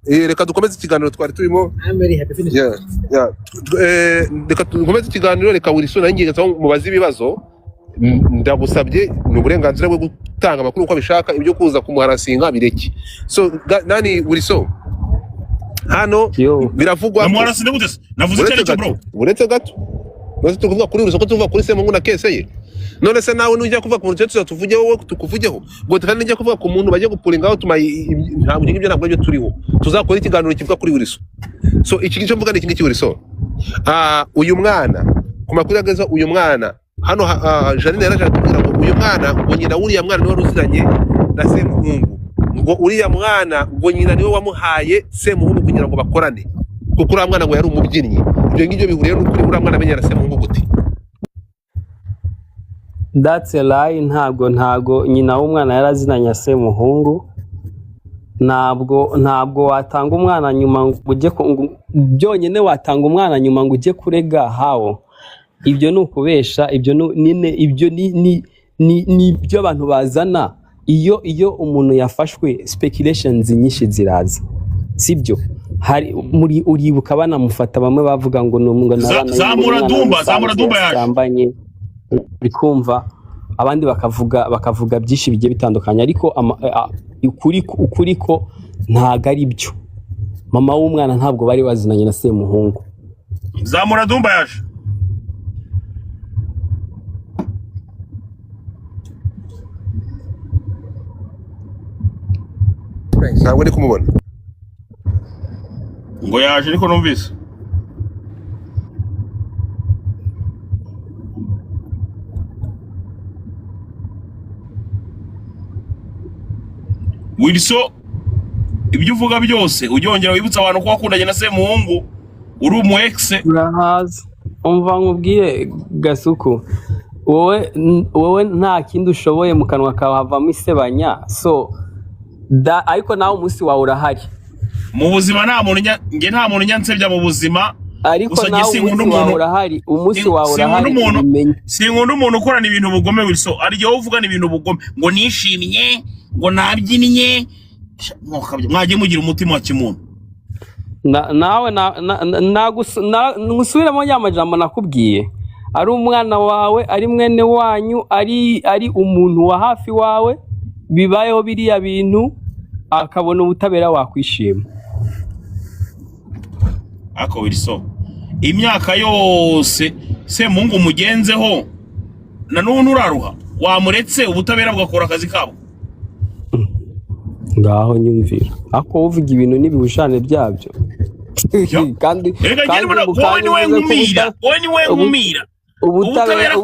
reka dukomeze ikiganiro reka Wilson nanjye ngatsa mubaza ibibazo ndagusabye ni uburenganzira bwo gutanga amakuru uko bishaka ibyo kuza kumuharasinga bireke. So nani Wilson hano biravugwa navuze cyane cyo bro uretse gato nose tuvuga kuri Wilson ko tuvuga kuri Semuhungu na kese ye none se nawe nujya kuvuga ku muntu cyo tuvugeho wowe tukuvugeho ngo kandi njya kuvuga ku muntu bagiye gupuringaho ntabwo ibyo ntabwo byo turiho tuzakora ikiganiro kivuga kuri Wilson. So iki cyo mvuga ni iki Wilson uyu mwana ku makuru yageza uyu mwana hano Janine yaraje atubwira ngo uyu mwana ngo nyina uriya mwana niwe ruziranye na Semuhungu ngo uriya mwana ngo nyina niwe wamuhaye Semuhungu kugira ngo bakorane kuko uriya mwana ngo yari umubyinnyi. Ibyo ngibyo bihuriye n'ukuri uriya mwana amenyera Semuhungu gute? That's a lie. Ntago nyina w'umwana yarazinanya Semuhungu. Ntabwo watanga umwana nyuma ngo ujye byonyine watanga umwana nyuma ngo ujye kurega hawo. Ibyo ni ukubesha, ibyo ni ibyo abantu bazana iyo umuntu yafashwe speculations nyinshi ziraza sibyo. Hari muri uribuka banamufata bamwe bavuga ngo n'umwe n'abana Zamuradumba yambanye bikumva abandi bakavuga byinshi bigiye bitandukanye ariko ukuri ko ntago ari byo. Mama w'umwana ntabwo bari bazinanye na Semuhungu. Zamuradumba yaje ntabwo ndi kumubona ngo yaje ariko numvise Wilson ibyo uvuga byose ujyongera wibutsa abantu ko wakundanye na Semuhungu uri umu ex. urahazi umva nkubwiye Gasuku, wowe nta kindi ushoboye mu kanwa kawe havamo isebanya, so ariko nawe umunsi wawe urahari Mu buzima nta muntu nyansebya mu buzima, ariko nawe umunsi wawe urahari, umunsi wawe urahari. Sinkunda umuntu ukorana ibintu bugome Wilson, ariyo uvugana ibintu bugome ngo nishimye ngo nabyinnye, mwagiye mugira umutima wa kimuntu. Nawe ngusubiremo ya majambo nakubwiye, ari umwana wawe, ari mwene wanyu, ari umuntu wa hafi wawe, bibayeho biriya bintu akabona ubutabera wakwishima. Ako Wilson imyaka yose Semuhungu mugenzeho na none uraruha, wamuretse ubutabera bugakora akazi kabo. Ngaho nyumvira ako uvuga ibintu n'ibihushane byabyo kandi wowe niwe nkumira ubutabera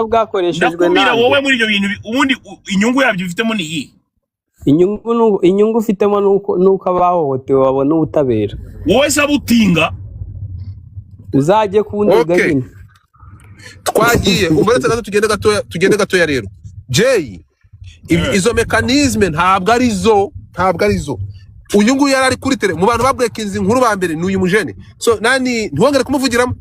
bwakoreshejwe nawe. Wowe muri ibyo bintu ubundi inyungu yabyo ufitemo ni iyi? Inyungu ufitemo nuko abahohotewe babona ubutabera. Wowe se abutinga uzajye kundega nyine. Twagiye umuretse gato tugende gatoya rero Jay. Izo mekanizme ntabwo ari zo. Uyu nguyu yari ari kuri tele mu bantu babrekinze inkuru ba mbere n'uyu mujene, so nani ntiwongere kumuvugiramo,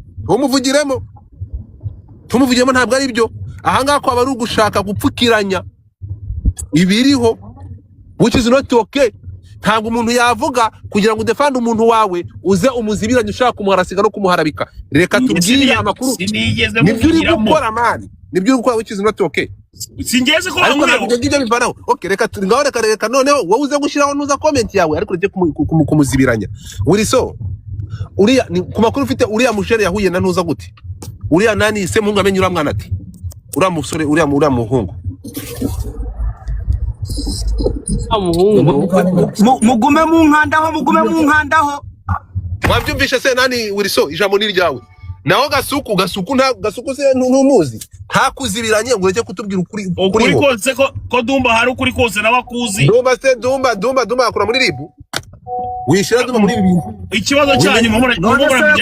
tumuvugiremo ntabwo ari byo. Ahangaha ko abari ugushaka gupfukiranya ibiriho, which is not okay. Ntabwo umuntu yavuga kugira ngo udefande umuntu wawe uze umuzibiranye ushaka kumuharasiga no kumuharabika. Reka tubwire amakuru nibyo uri gukora mani, nibyo uri gukora, which is not okay. Singeze ko ngibyo bivanaho. Okay, reka noneho wowe uze gushiraho nuza comment yawe, ariko reke kumuzibiranya. Wilson uriya ku makuru ufite, uriya mushere yahuye na ntuza gute? Uriya nani Semuhungu amenye uriya mwana ati? Uriya musore uriya muhungu mugume mu nkandaho. Mwabyumvishe se nani Wilson? Ijambo ni ryawe. Naho Gasuku se ntumuzi, ntakuzibiranye ngo ureke kutubwira ukuri kose ko Dumba hari ukuri kose nabakuzi. Dumba akora muri ribu, wishira Dumba muri ibi bintu. Ikibazo cyanyu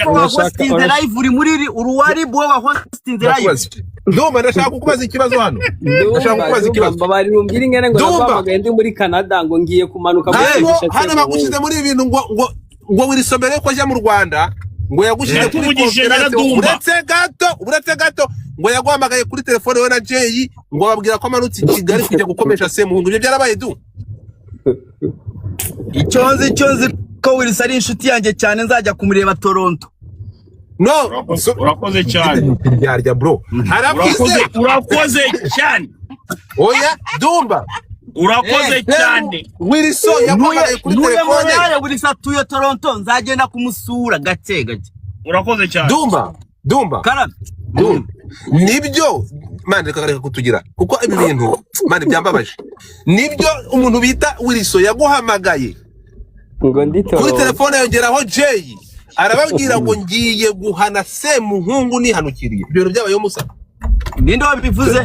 hostinze live uri muri uruwari bo wa hostinze live. Dumba ndashaka kukubaza ikibazo hano. Bari rumbira ingene ngo nabamagaye ndi muri Canada ngo ngiye kumanuka hano bagushyize muri ibintu ngo wirisomere ko ajya mu Rwanda, ngo yagushize kuri uretse gato ngo yaguhamagaye kuri telefone we na Jay ngo babwira ko amanutse i Kigali kujya gukomesha Semuhungu. Ibyo byarabaye du? Icyo nzi ko Wilson ari inshuti yanjye cyane, nzajya kumureba Toronto. No, urakoze cyane yarya bro, urakoze cyane. Oya Dumba urakoze cyane. Wilson yaguhamagaye kuri telefone. Wilson atuye Toronto, nzagenda kumusura gake. Urakoze cyane Dumba nibyo mane, reka kutugira kuko ibi bintu mane byambabaje. Nibyo umuntu bita Wilson yaguhamagaye kuri telefone, yongeraho Jay arababwira ngo ngiye guhana Semuhungu nihanukiriye. Ibyo byabayeho musa. Ninde wabivuze?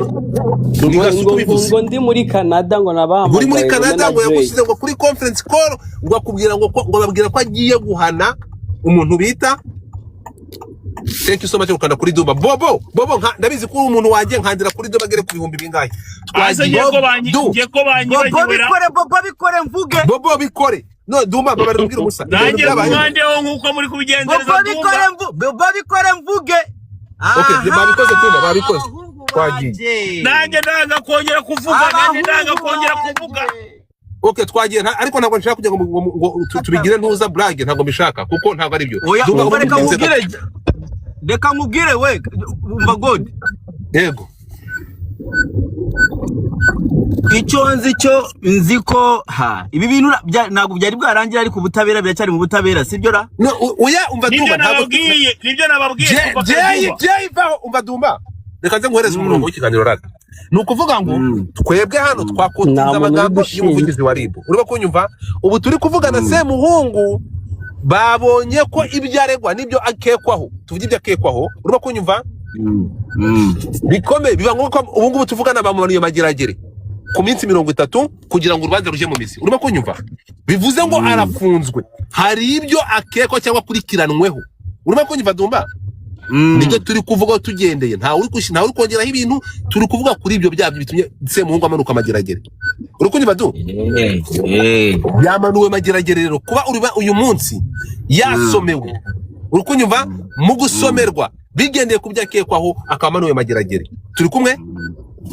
Ngo ndi muri Canada ngo nabahamagaye. Uri muri Canada ngo yagushyize ngo kuri conference call ngo akubwira ngo babwira ko agiye guhana umuntu bita. Thank you so much ukanda kuri Dumba. Bobo ndabizi ko umuntu wagiye nkandira kuri Dumba agere ku bihumbi bingahe. Twagiye ko bikore mvuge. Bobo bikore. No Dumba bari kubwira umusa. Nanjye mwandeho nkuko muri kubigenzereza Bobo bikore mvuge. Okay, babikoze. Twagiye. Nanjye ndanga kongera kuvuga. Okay, twagiye ariko ntabwo nshaka kujya ngo tubigire ntuza brag, ntabwo mbishaka kuko ntabwo ari byo. Reka mubwire we umva God. Yego. Icyo nzi ko ibi bintu ntabwo byari bwarangira, ariko ubutabera biracyari mu butabera, sibyo ra? No, oya umva Dumba ntabwo nibyo nababwiye. Jay vaho umva Dumba. Reka nze nguhereze umurongo w'ikiganiro rata. Nukuvuga ngo twebwe hano twakutinza amagambo y'umuvugizi wa RIB. Urimo kunyumva? Ubu turi kuvugana Semuhungu babonye ko ibyaregwa nibyo akekwaho. Tuvuge ibyo akekwaho. Urimo kunyumva? Bikome biba ngombwa ubu ngubu tuvugana bamumanuye mageragere. ku minsi 30 kugira ngo urubanza ruje mu mizi. Urimo kunyumva? Bivuze ngo arafunzwe. Hari ibyo akekwa cyangwa kurikiranweho. Urimo kunyumva Dumba? Nibyo turi kuvuga tugendeye. Nta uri kongeraho ibintu, turi kuvuga kuri ibyo byabyo bitumye Semuhungu amanuka Mageragere. Uri kunyumva du? Yamanuwe Mageragere rero kuba uyu munsi yasomewe. Uri kunyumva? Mu gusomerwa bigendeye ku byakekwaho akamanuwe Mageragere. Turi kumwe?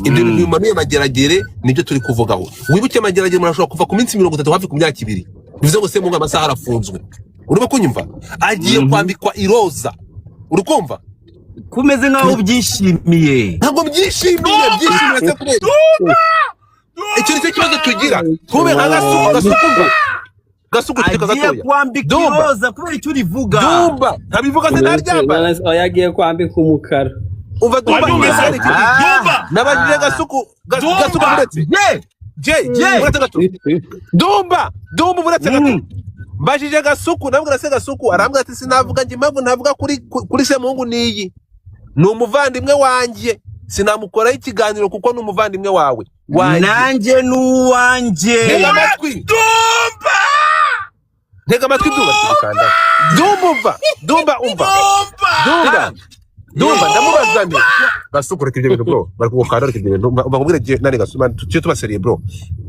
Ibyo bimanuye Mageragere nibyo turi kuvugaho. Wibuke Mageragere murashobora kuva ku minsi 30 hafi ku myaka 2. Bivuze ngo Semuhungu amasaha arafunzwe. Urimo kunyumva? Agiye kwambikwa iroza. Urukumva? Kumeze nkaho ubyishimiye. Ntabwo byishimiye se kubera. Icyo ni cyo kibazo tugira. Tube gasuku Agiye kwambika iroza kubera icyo urivuga. Dumba, ntabivuga se naryamba. Yagiye kwambika umukara. Umva Dumba ngisari Dumba. Nabajije gasuku buretse. Dumba buretse gato. Mbajije gasuku nabwira se gasuku arambwira ati sinavuga nje impamvu navuga kuri Semuhungu niyi. Ni umuvandimwe wanjye. Sinamukoraho ikiganiro kuko ni umuvandimwe wawe. Nanjye nuwanje. Ntega amatwi Dumba umva. Dumba ndamubaza nti gasuku reka ibyo bintu bro bari kugukanda reka ibyo bintu bakubwira je nari gasuma cyo tubaseriye bro.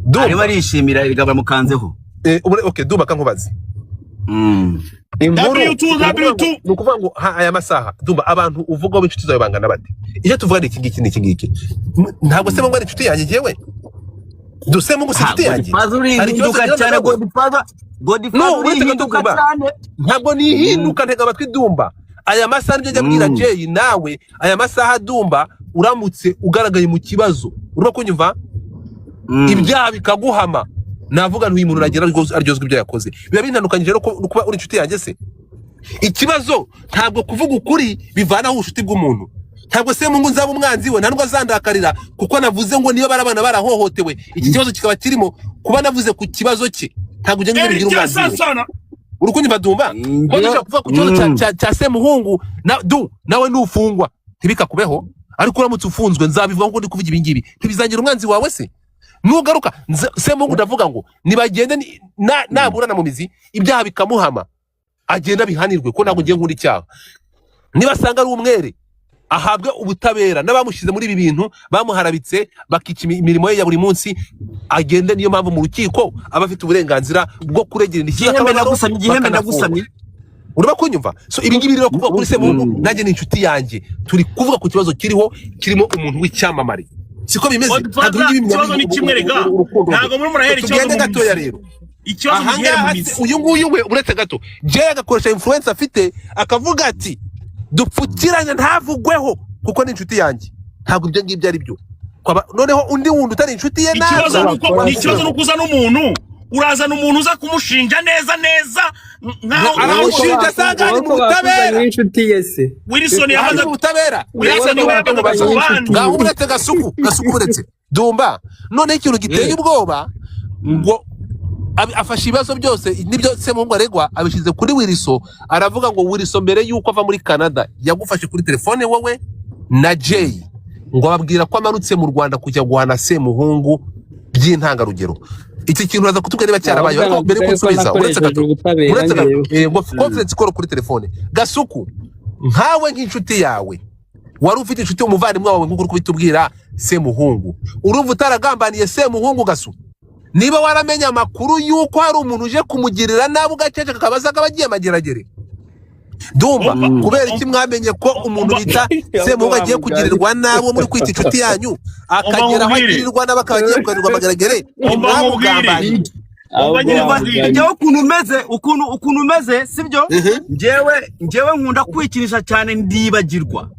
Dumba arishimira igaba mukanzeho. Okay Dumba kankubaze. W2 nukuvuga ngo aya masaha Dumba abantu uvuga b'inshuti zawe bangana bate? Iyo tuvuga iki ngiki ntabwo se mungwa inshuti yanjye jewe dusema ngo inshuti yanjye ari induka cyane Godfather cyane ntabwo nihinduka ntega amatwi Dumba. Aya masaha nibyo jya Jay nawe aya masaha Dumba uramutse ugaragaye mu kibazo urimo kunyumva ibyaha bikaguhama navuga ntuyi muntu nagira aryozwe ibyo yakoze biba bintandukanyije rero kuba uri inshuti yanjye se. Ikibazo ntabwo kuvuga ukuri bivanaho ubushuti bw'umuntu. Ntabwo Semuhungu nzaba umwanzi we ntabwo azandakarira kuko navuze ngo niyo barabana barahohotewe iki kibazo kikaba kirimo kuba navuze ku kibazo cye ntabwo ujye ngibigira umwanzi we. Urukunyumva Dumba ko kuvuga ku kibazo cya Semuhungu nawe nufungwa ntibikakubeho ariko uramutse ufunzwe nzabivuga ngo ndi kuvuga ibi ngibi ntibizangira umwanzi wawe se. Nugaruka Semuhungu ndavuga ngo nibagende naburana mu mizi ibyaha bikamuhama agenda bihanirwe ko ntabwo ngiye nkuri cyaha. Nibasanga ari umwere ahabwe ubutabera n'abamushize muri ibi bintu bamuharabitse bakica imirimo ye ya buri munsi agende. Niyo mpamvu mu rukiko abafite uburenganzira bwo kuregera igihembe nagusamye. Uraba kunyumva? So ibi ngibi rero kuvuga kuri Semuhungu nanjye ni inshuti yanjye turi kuvuga ku kibazo kirimo umuntu w'icyamamare. Siko bimeze ikibazo ni kimwe rega ntago muri murahera ikibazo gatoya rero ikibazo gihere mu mizi. Uyu nguyu we uretse gato Jay agakoresha influence afite akavuga ati dupfukiranye ntavugweho kuko ni inshuti yanjye. Ntabwo ibyo ngibyo ari byo. Noneho undi wundi utari inshuti ye ikibazo nuko uzana umuntu urazana umuntu uza kumushinja neza aramushinja sanga ari mu butabera inshuti yese Wilson yahaza ubutabera Wilson ngaho uretse gasuku uretse Dumba. None ikintu giteye ubwoba ngo afashe ibibazo byose nibyo Semuhungu aregwa abishize kuri Wilson. Aravuga ngo Wilson mbere yuko ava muri Canada yagufashe kuri telefone wowe na Jay ngo ababwira ko amanutse mu Rwanda kujya guhana Semuhungu by'intangarugero. Iki kintu uraza kutubwira niba cyarabaye ariko mbere ko nsubiza uretse gato ngo conference call kuri telefone gasuku nkawe nk'inshuti yawe wari ufite inshuti umuvandimwe wawe nk'uko uri kubitubwira Semuhungu urumva utaragambaniye Semuhungu gasuku niba waramenya amakuru yuko hari umuntu uje kumugirira nabi ugacece akabaza akabagiye Mageragere Dumba kubera iki mwamenye ko umuntu bita Semuhungu agiye kugirirwa nabi muri kwita inshuti yanyu akagera aho agirirwa nabi akagiye kugirirwa Mageragere mwamugambaniye njyewe ukuntu umeze sibyo njyewe nkunda kwikinisha cyane ndibagirwa.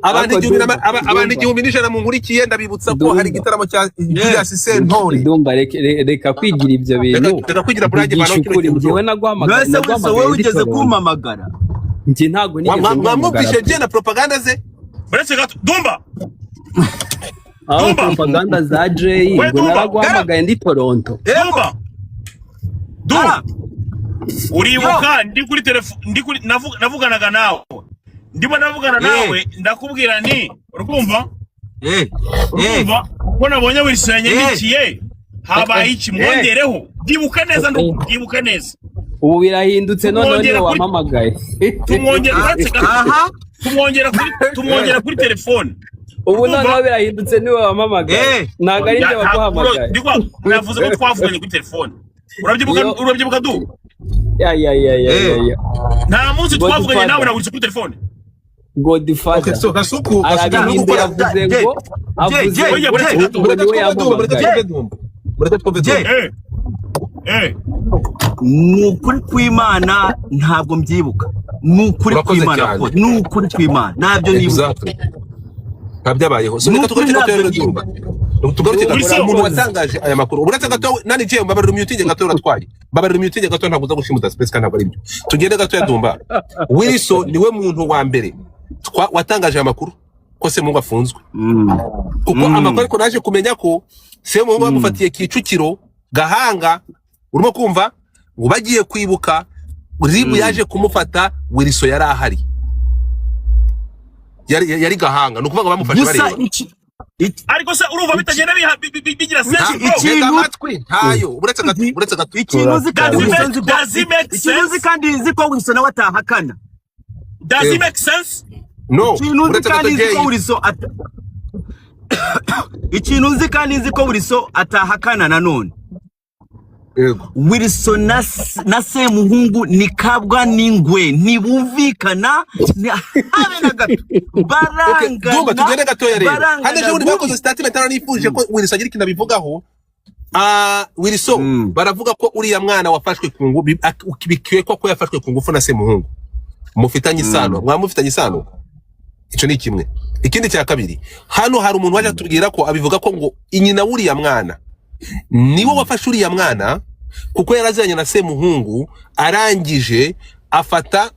abantu 1000 mu nkurikiye ndabibutsa ko hari igitaramo cya Julius Sentore. Dumba reka kwigira ibyo bintu reka kwigira burage bano njyewe naguhamagara wowe ugeze kumpamagara njye ntago nigeze mwamwumvishe je na propaganda ze uretse gato Dumba propaganda za Jay ngo naraguhamagaye ndi Toronto. Dumba uribuka ndi kuri telefone navuganaga nawe ndimo navugana nawe ndakubwira nti urumva urumva ko nabonye wisenye nikiye habaye iki mwongereho ndibuka neza ndibuka neza ubu birahindutse none wamamagaye tumwongera kuri telefone ubu none birahindutse niwe wamamagaye ntago ari njye waguhamagaye navuze ko twavuganye kuri telefone urabyibuka du ya nta munsi twavuganye nawe nagurutse kuri telefone Godfather so gasuku arabihinda yavuze ngo nukuri kw'Imana ntabwo mbyibuka nukuri kw'Imana ko nukuri kw'Imana nabyo nibuka ntabyabayeho so reka tugaruke umuntu watangaje aya makuru uretse gato nani je mbabarira umutinge gato uratwaye mbabarira umutinge gato ntabwo uza gushimuta space kandi ntabwo ari byo tugende gato yadumba Wilson niwe muntu wa mbere watangaje aya makuru ko Semungu afunzwe kuko amakuru ariko naje kumenya ko Semungu bamufatiye Kicukiro Gahanga urimo kumva ngo bagiye kwibuka ribu yaje kumufata Wilson yari ahari yari Gahanga nukuvuga ngo bamufashe bari ariko se urumva bitagenda bigira sense ikintu ntayo uretse gato ikintu kandi nzi ko Wilson nawe atahakana does it make sense ikintu nzi kandi nzi ko Wilson atahakana nanone Wilson na Semuhungu ni kabwa n'ingwe ntibumvikana habe na gato barangana tugende gato ya rero hande je uri bakoze statement aranifuje ko Wilson agira ikintu bivugaho Wilson baravuga ko uriya mwana wafashwe ku ngufu bikekwa ko yafashwe ku ngufu na Semuhungu mufitanye isano mwamufitanye isano ico ni kimwe ikindi cya kabiri hano hari umuntu waje atubwira ko abivuga ko ngo inyina wuriya mwana niwe wafashe uriya mwana kuko yarazanye na Semuhungu arangije afata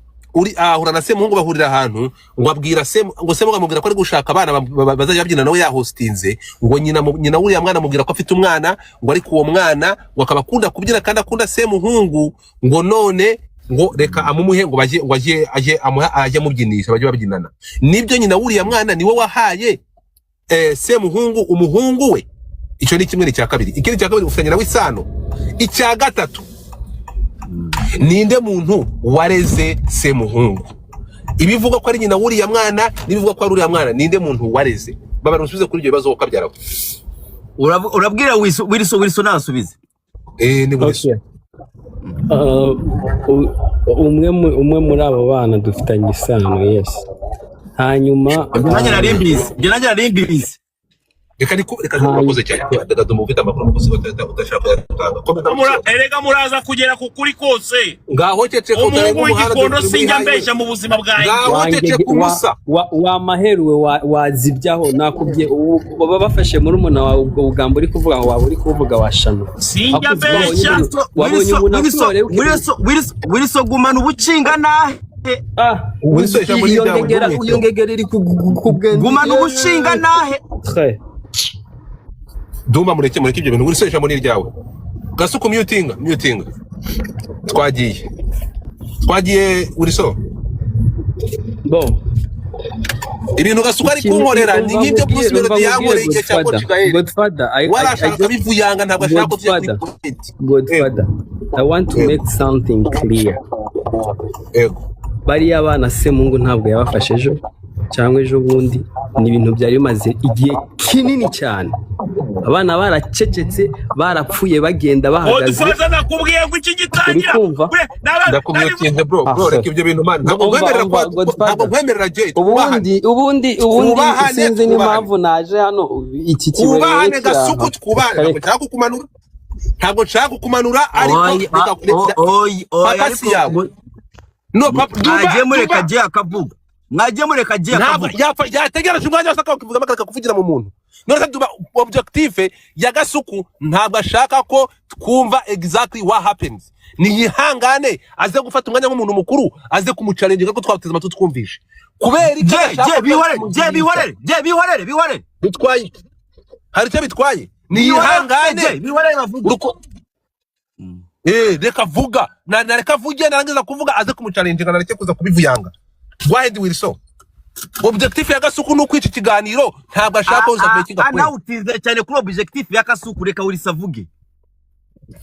ahura na Semuhungu bahurira ahantu ngo abwira ngo Semuhungu amubwira ko ari gushaka abana bazajya babyina nawe yahostinze ngo nyina wuriya mwana amubwira ko afite umwana ngo ari kuwo mwana ngo akabakunda kubyina kandi akunda Semuhungu ngo none ngo reka amumuhe ngo ajye mubyinisha bajye babyinana nibyo nyina wuriya mwana niwe wahaye Semuhungu umuhungu we ico ni kimwe cya kabiri ikindi cya kabiri ufitanye nawe isano icya gatatu ninde muntu wareze Semuhungu ibivuga ko ari nyina wuriya mwana nibivuga ko ari uriya mwana ninde muntu wareze babara musubize kuri ibyo bibazo ukabyaraho urabwira Wilson nasubize ni Wilson umwe muri abo bana dufitanye isano yes hanyuma nanjye narimbizi reka nakoze cyane ndagado mu vita makuru mukoze utashaka kuyatanga erega muraza kugera kuri kose ngaho cece ko umuntu w'igikondo sinjya mbesha mu buzima bwawe ngaho cece kumusa wa maheruwe wazibyaho nakubye baba bafashe muri umuna wawe ubwo bugambo uri kuvuga ngo waba uri kuvuga washano sinjya mbesha Wilson gumana ubucinga nahe uyongegera iri kugenda gumana ubushinga nahe Duma mureke ibyo bintu Wilson ijambo ni ryawe gasuku mutinga twagiye Wilson bo ibintu gasuka ari kunkorera ni nk'ibyo Bruce Melody yankoreye igihe cya Portugal Godfather warashaka bivuyanga ntabwo ashaka ko Godfather I want to make something clear bariya bana Semungu ntabwo yabafashe ejo cyangwa ejo bundi ni ibintu byari bimaze igihe kinini cyane abana baracecetse barapfuye bagenda bahagaze nakubwiye ko iki gitangira ndakubwiye bro reka ibyo bintu man ntabwo nkwemerera je ubundi sinzi n'impamvu naje hano iki kibazo ubahane gasuku twubahane ntabwo nshaka kukumanura ariko pakasi yawe no papa aje mureka je akavuga mwaje mureka je akavuga yategereje umwanya wose akavuga amakaraka kuvugira mu muntu none duba objective ya gasuku ntabwo ashaka ko twumva exactly what happens ni yihangane aze gufata umwanya nk'umuntu mukuru aze kumuchallenge ko twateze amatwi twumvishe kubera bihorere bitwaye hari cyo bitwaye ni yihangane reka vuga reka vuge narangiza kuvuga aze kumucalenjinga nareke kuza kubivuyanga. Go ahead Wilson. Objectif ya Gasuku no kwica ikiganiro ntabwo ashaka kuza kumekinga kwe. Ana utize cyane kuri objectif ya Gasuku, reka Wilson avuge.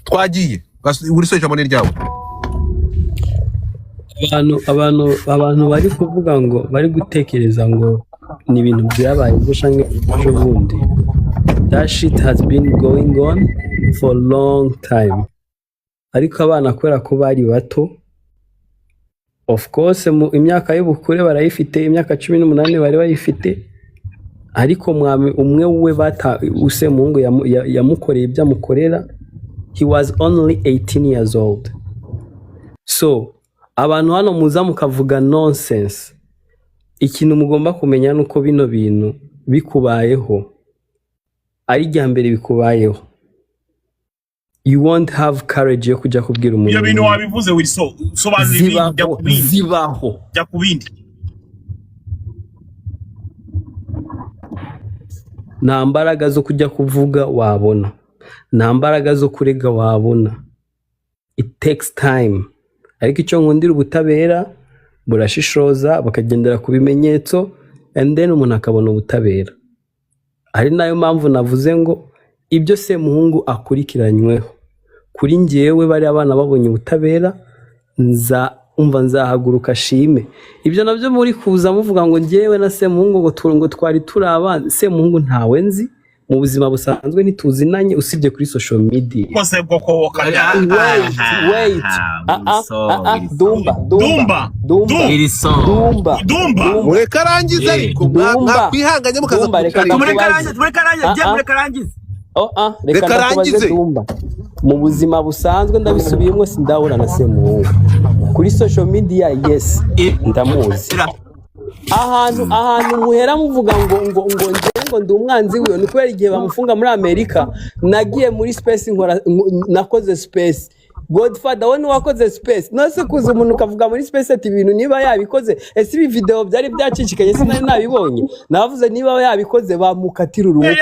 Twagiye Wilson ijambo ni ryawe. abantu bari kuvuga ngo bari gutekereza ngo ni ibintu byabaye gushange ejo bundi. That shit has been going on for a long time. Ariko abana kwera ko bari bato, of course mu imyaka y'ubukure barayifite, imyaka 18 bari bayifite, ariko mwami umwe we bata Semungu yamukoreye ibyamukorera. He was only 18 years old. So abantu hano muza mukavuga nonsense. Ikintu mugomba kumenya nuko bino bintu bikubayeho ari ryambere bikubayeho. You won't have courage yo kujya kubwira umuntu. Iyo bintu wabivuze Wilson, sobanura zibaho. Jya kubindi. Nta mbaraga zo kujya kuvuga wabona. Nta mbaraga zo kurega wabona. It takes time. Ariko icyo nkundira ubutabera burashishoza bakagendera ku bimenyetso and then umuntu akabona ubutabera. Ari nayo mpamvu navuze ngo ibyo Semuhungu akurikiranyweho kuri njyewe bari abana babonye ubutabera nzahaguruka shime. Ibyo nabyo muri kuza muvuga ngo njyewe na Semuhungu ngo twari turi abana. Semuhungu ntawe nzi mu buzima busanzwe ntituzinanye usibye kuri social media. Kose bwoko Wait. Dumba. Mureka arangize ariko mwakwihanganye mukaza karangize. Reka ndakubaze Dumba. Mu buzima busanzwe ndabisubiyemo sindahura na Semuhungu. Kuri social media yes ndamuzi. Ahantu muhera muvuga ngo ndi umwanzi wiwe ni kubera igihe bamufunga muri Amerika nagiye muri space nakoze space. Godfather we wakoze space nose kuza umuntu ukavuga muri space ati ibintu niba yabikoze ese ibi video byari byacicikanye sinari nabibonye navuze niba yabikoze bamukatira urubuye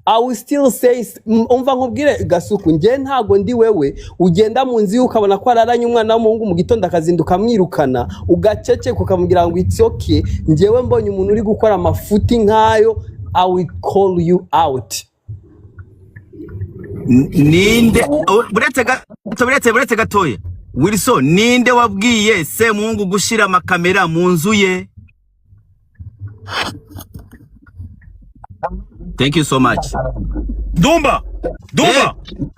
I will still say umva nkubwire Gasuku nje ntago ndi wewe ugenda mu nzi ukabona ko araranye umwana w'umuhungu mu gitondo akazinduka mwirukana ugacece kukamubwira ngo it's okay njewe mbonye umuntu uri gukora amafuti nkayo I will call you out. Ninde buretse gatoya Wilson ninde wabwiye Semuhungu gushira amakamera mu nzu ye? Thank you so much. Dumba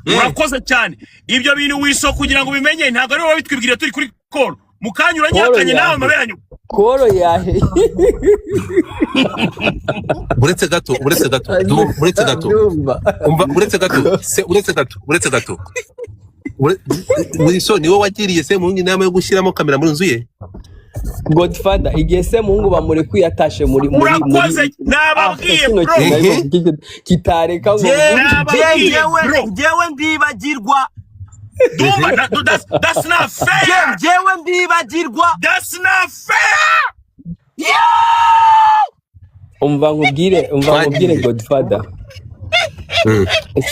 urakoze cyane. Ibyo bintu Wilson kugira ngo bimenye ntago ari wowe bitwibwira turi kuri call mukanya uranyakanye nawe maberanyu koro yahe. Buretse gato umva buretse gato Wilson niwe wagiriye Semuhungu inama yo gushyiramo kamera muri nzu ye? Godfather igihe Semuhungu bamurekuye yatashe muri urakoze nababwiye bro kitareka ngo jewe ndibagirwa. Dumba that's not fair. Jewe ndibagirwa. That's not fair. Umva nkubwire Godfather.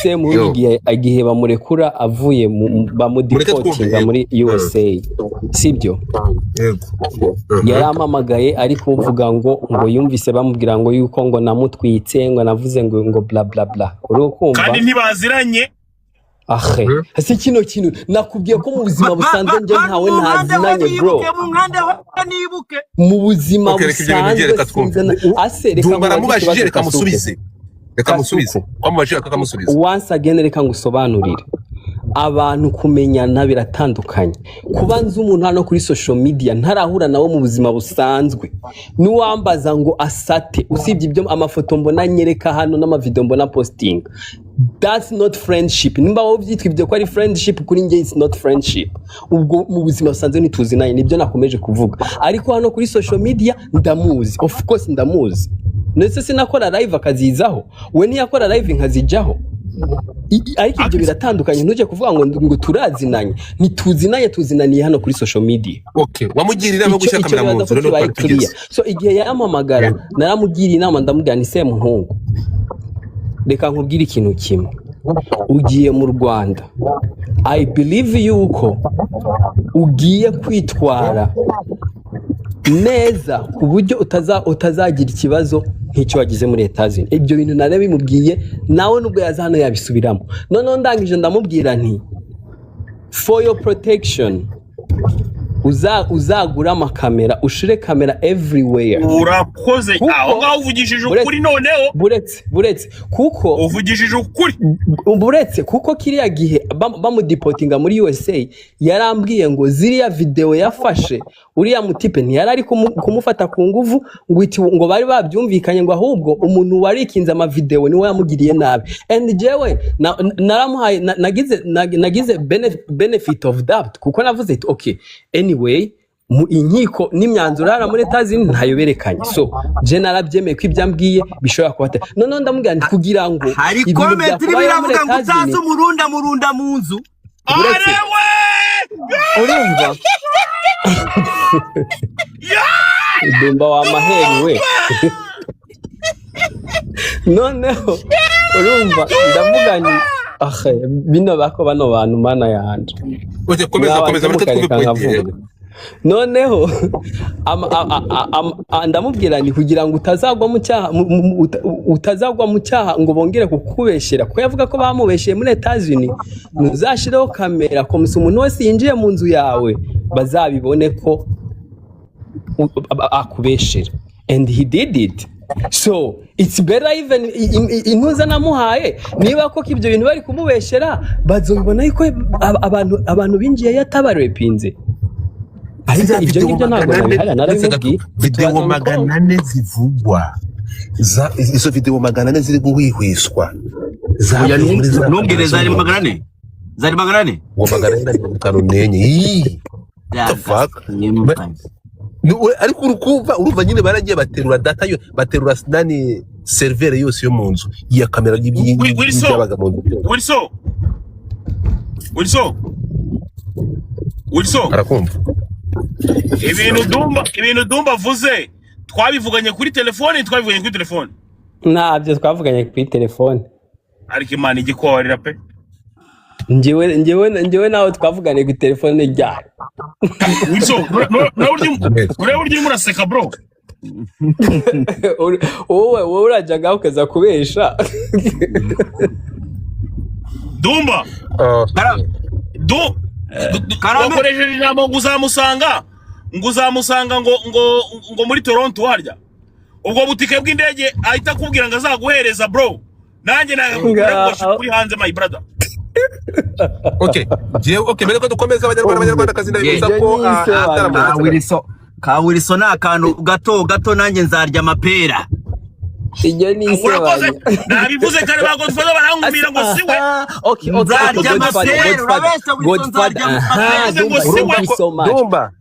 Semuhungu igihe bamurekura avuye bamudeportinga muri USA sibyo yarampamagaye ari kuvuga ngo yumvise bamubwira ngo yuko ngo namutwitse ngo navuze ngo bla bla bla urukumva kandi ntibaziranye. Hasi kino kintu nakubwiye ko mu buzima busanzwe nje ntawe ntazinanye bro. Mu buzima busanzwe Dumba aramubajije reka musubize. Once again reka ngusobanurire. Abantu kumenyana biratandukanye. Kuba nzi umuntu hano kuri social media ntarahura nawe mu buzima busanzwe. Nuwambaza ngo asate usibye ibyo amafoto mbona nyereka hano n'amavideo mbona posting. That's not friendship. Nimba wowe byitwa ibyo ko ari friendship kuri nge it's not friendship. Ubwo mu buzima busanzwe nituzinanye nibyo nakomeje kuvuga. Ariko hano kuri social media ndamuzi. Of course ndamuzi. Nese sinakora live akazizaho. We ntiyakora live nkazijaho. Ariko ibyo biratandukanye ntuje kuvuga ngo turazinanye. Ntituzinanye tuzinaniye hano kuri social media. Okay, wamugirira inama gushyira kamera mu nzu rero kwatugeze. So igihe yampamagara naramugiriye inama ndamubwira ni Semuhungu. Reka nkubwire ikintu kimwe. ugiye mu Rwanda, I believe yuko ugiye kwitwara neza ku buryo utazagira ikibazo nk'icyo wagize muri Etazini. Ibyo bintu nare bimubwiye nawe nubwo yaza hano yabisubiramo. Noneho ndangije ndamubwira nti for your protection uzagura amakamera, ushire kamera everywhere. Urakoze aho ngaho uvugishije ukuri noneho. Buretse kuko uvugishije ukuri. Buretse kuko kiriya gihe bamudipotinga muri USA yarambwiye ngo ziriya video yafashe uriya mutipe ntiyari ari kumufata ku nguvu ngo bari babyumvikanye, ngo ahubwo umuntu warikinze ama video niwe yamugiriye nabi. And jewe naramuhaye nagize benefit of doubt kuko navuze ati okay, anyway mu inkiko n'imyanzuro hara muri Etazini ntayoberekanye, so je narabyemeye ko ibyambwiye bishobora kubata. None ndamubwira ndi kugira ngo hari comment biravuga ngo utazi murunda mu nzu. Arewe urumva Dumba wa maheri we. Noneho urumva ndavuga ni bino bako bano bantu mana yanje. Oje komeza muri twebwe. Noneho ndamubwira ni kugira ngo utazagwa mu cyaha ngo bongere kukubeshera, ko yavuga ko bamubesheye muri Etazini. Uzashireho kamera ko umuntu wese yinjiye mu nzu yawe bazabibone ko akubeshera, and he did it. So it's better even intuza namuhaye niba ko ibyo bintu bari kumubeshera bazobibona yuko abantu binjiye yatabarepinze. Ibyo ngibyo ntabwo narabimubwiye. Video 400 zivugwa, izo video 400 ziri guhwihwiswa. Ntumbwire zari 400 zari 400 5 the fuck. Ariko uruva nyine baragiye baterura data yo, baterura nani server yose yo mu nzu ya kamera y'ibyabaga mu nzu. Wilson arakumva ibintu Dumba vuze twabivuganye kuri telefone. Ntabyo twavuganye kuri telefone. Ariko Imana igikwarira pe. Njyewe nawe twavuganye kuri telefone ryari. Wilson ureba urimo uraseka bro. Wowe urajyaga ukaza kubesha. Dumba wakoresheje ijambo ngo uzamusanga ngo muri Toronto harya. Ubwo butike bw'indege ahita akubwira ngo azaguhereza bro. Nanjye nagakubwira ngo kuri hanze my brother. Okay mbere ko dukomeza abanyarwanda kazi ndabivuza ko Wilson akantu gato nanjye nzarya amapera. Iyo ni urakoze nabivuze kare ba Godfather barangumira ngo siwe. Okay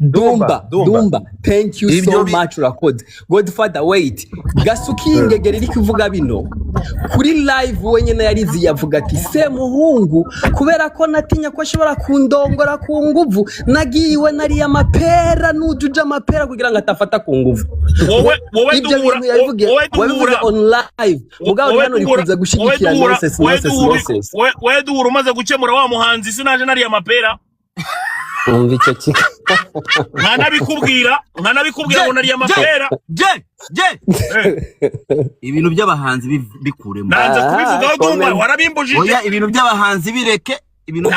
Dumba thank you so much urakoze Godfather. Wait Gasuki ingegeri iri kuvuga bino kuri live wenyine yarizi yavuga ati Semuhungu kubera ko natinya ko ashobora kundongora ku nguvu nagiwe nari amapera nujuja amapera kugira ngo atafata ku nguvu. Wowe duhura on live mugabo hano rikuza gushigikira nonsense. Wewe duhura umaze gukemura wa muhanzi sinaje nari amapera. Umva icyo kika nkanabikubwira ngo nari amapera. Ibintu by'abahanzi bikuremo. Nanze kubivugaho Dumba warabimbujije. Oya ibintu by'abahanzi bireke. Ibintu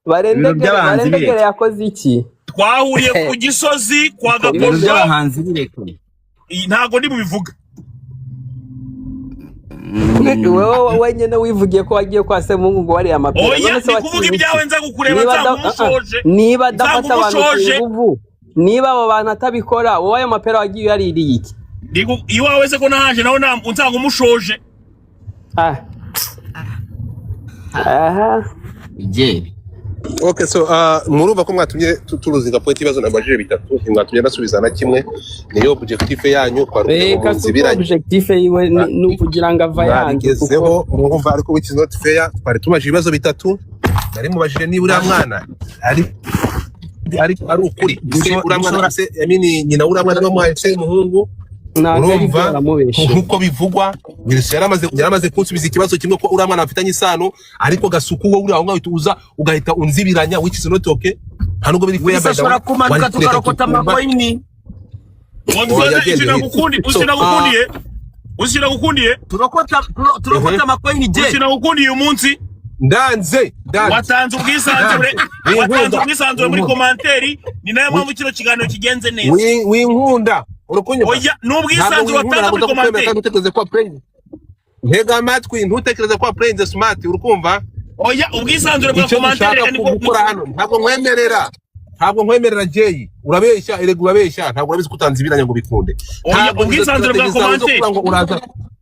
barendegere yakoze iki? Twahuriye ku Gisozi kwa Gakondo. By'abahanzi bireke. Ntago ndi bubivuga. Wewe wenyine wivugiye ko wagiye kwa Semungu ngo wari amapera. Oya ni kuvuga ibyawe nza gukureba nzakumushoje. Niba dafata abantu kuvuvu, niba abo bantu atabikora wowe ayo mapera wagiye yaririye iki? Iwawe se ko nahaje nawe nzanga umushoje. Okay, so murumva ko mwatumye turuzinga point ibibazo nabajije bitatu, mwatumye nasubiza na kimwe. Niyo objective yanyu kwa rubizibiranye. Objective yiwe ni kugira ngo ava yangezeho murumva ariko which is not fair. Twari tumaje ibibazo bitatu, nari mubajije niba uriya mwana ari ukuri uriya mwana se nyina uriya mwana bamuhaye Semuhungu urumva nkuko bivugwa Wilson yaramaze kunsubiza ikibazo kimwe ko uriya mwana afitanye isano ariko Gasuku wowe uri aho ngaho uza ugahita unzibiranya which is not okay nta nubwo biri kuya bashobora kumanuka tukarokota amakoini usina gukundiye turokota amakoini je usina gukundiye umunsi ndanze watanze ubwisanzure muri komanteri ni nayo mpamvu kino kiganiro kigenze neza winkunda urukunyo oya n'ubwisanzure watanze muri komanteri ntutekereze kwa playing ntega amatwi ntutekereze kwa playing smart urukumva oya ubwisanzure bwa komanteri kandi gukora hano ntabwo nkwemerera Jay urabeshya ntabwo urabizi kutanze ibiranya ngo bikunde ubwisanzure bwa komanteri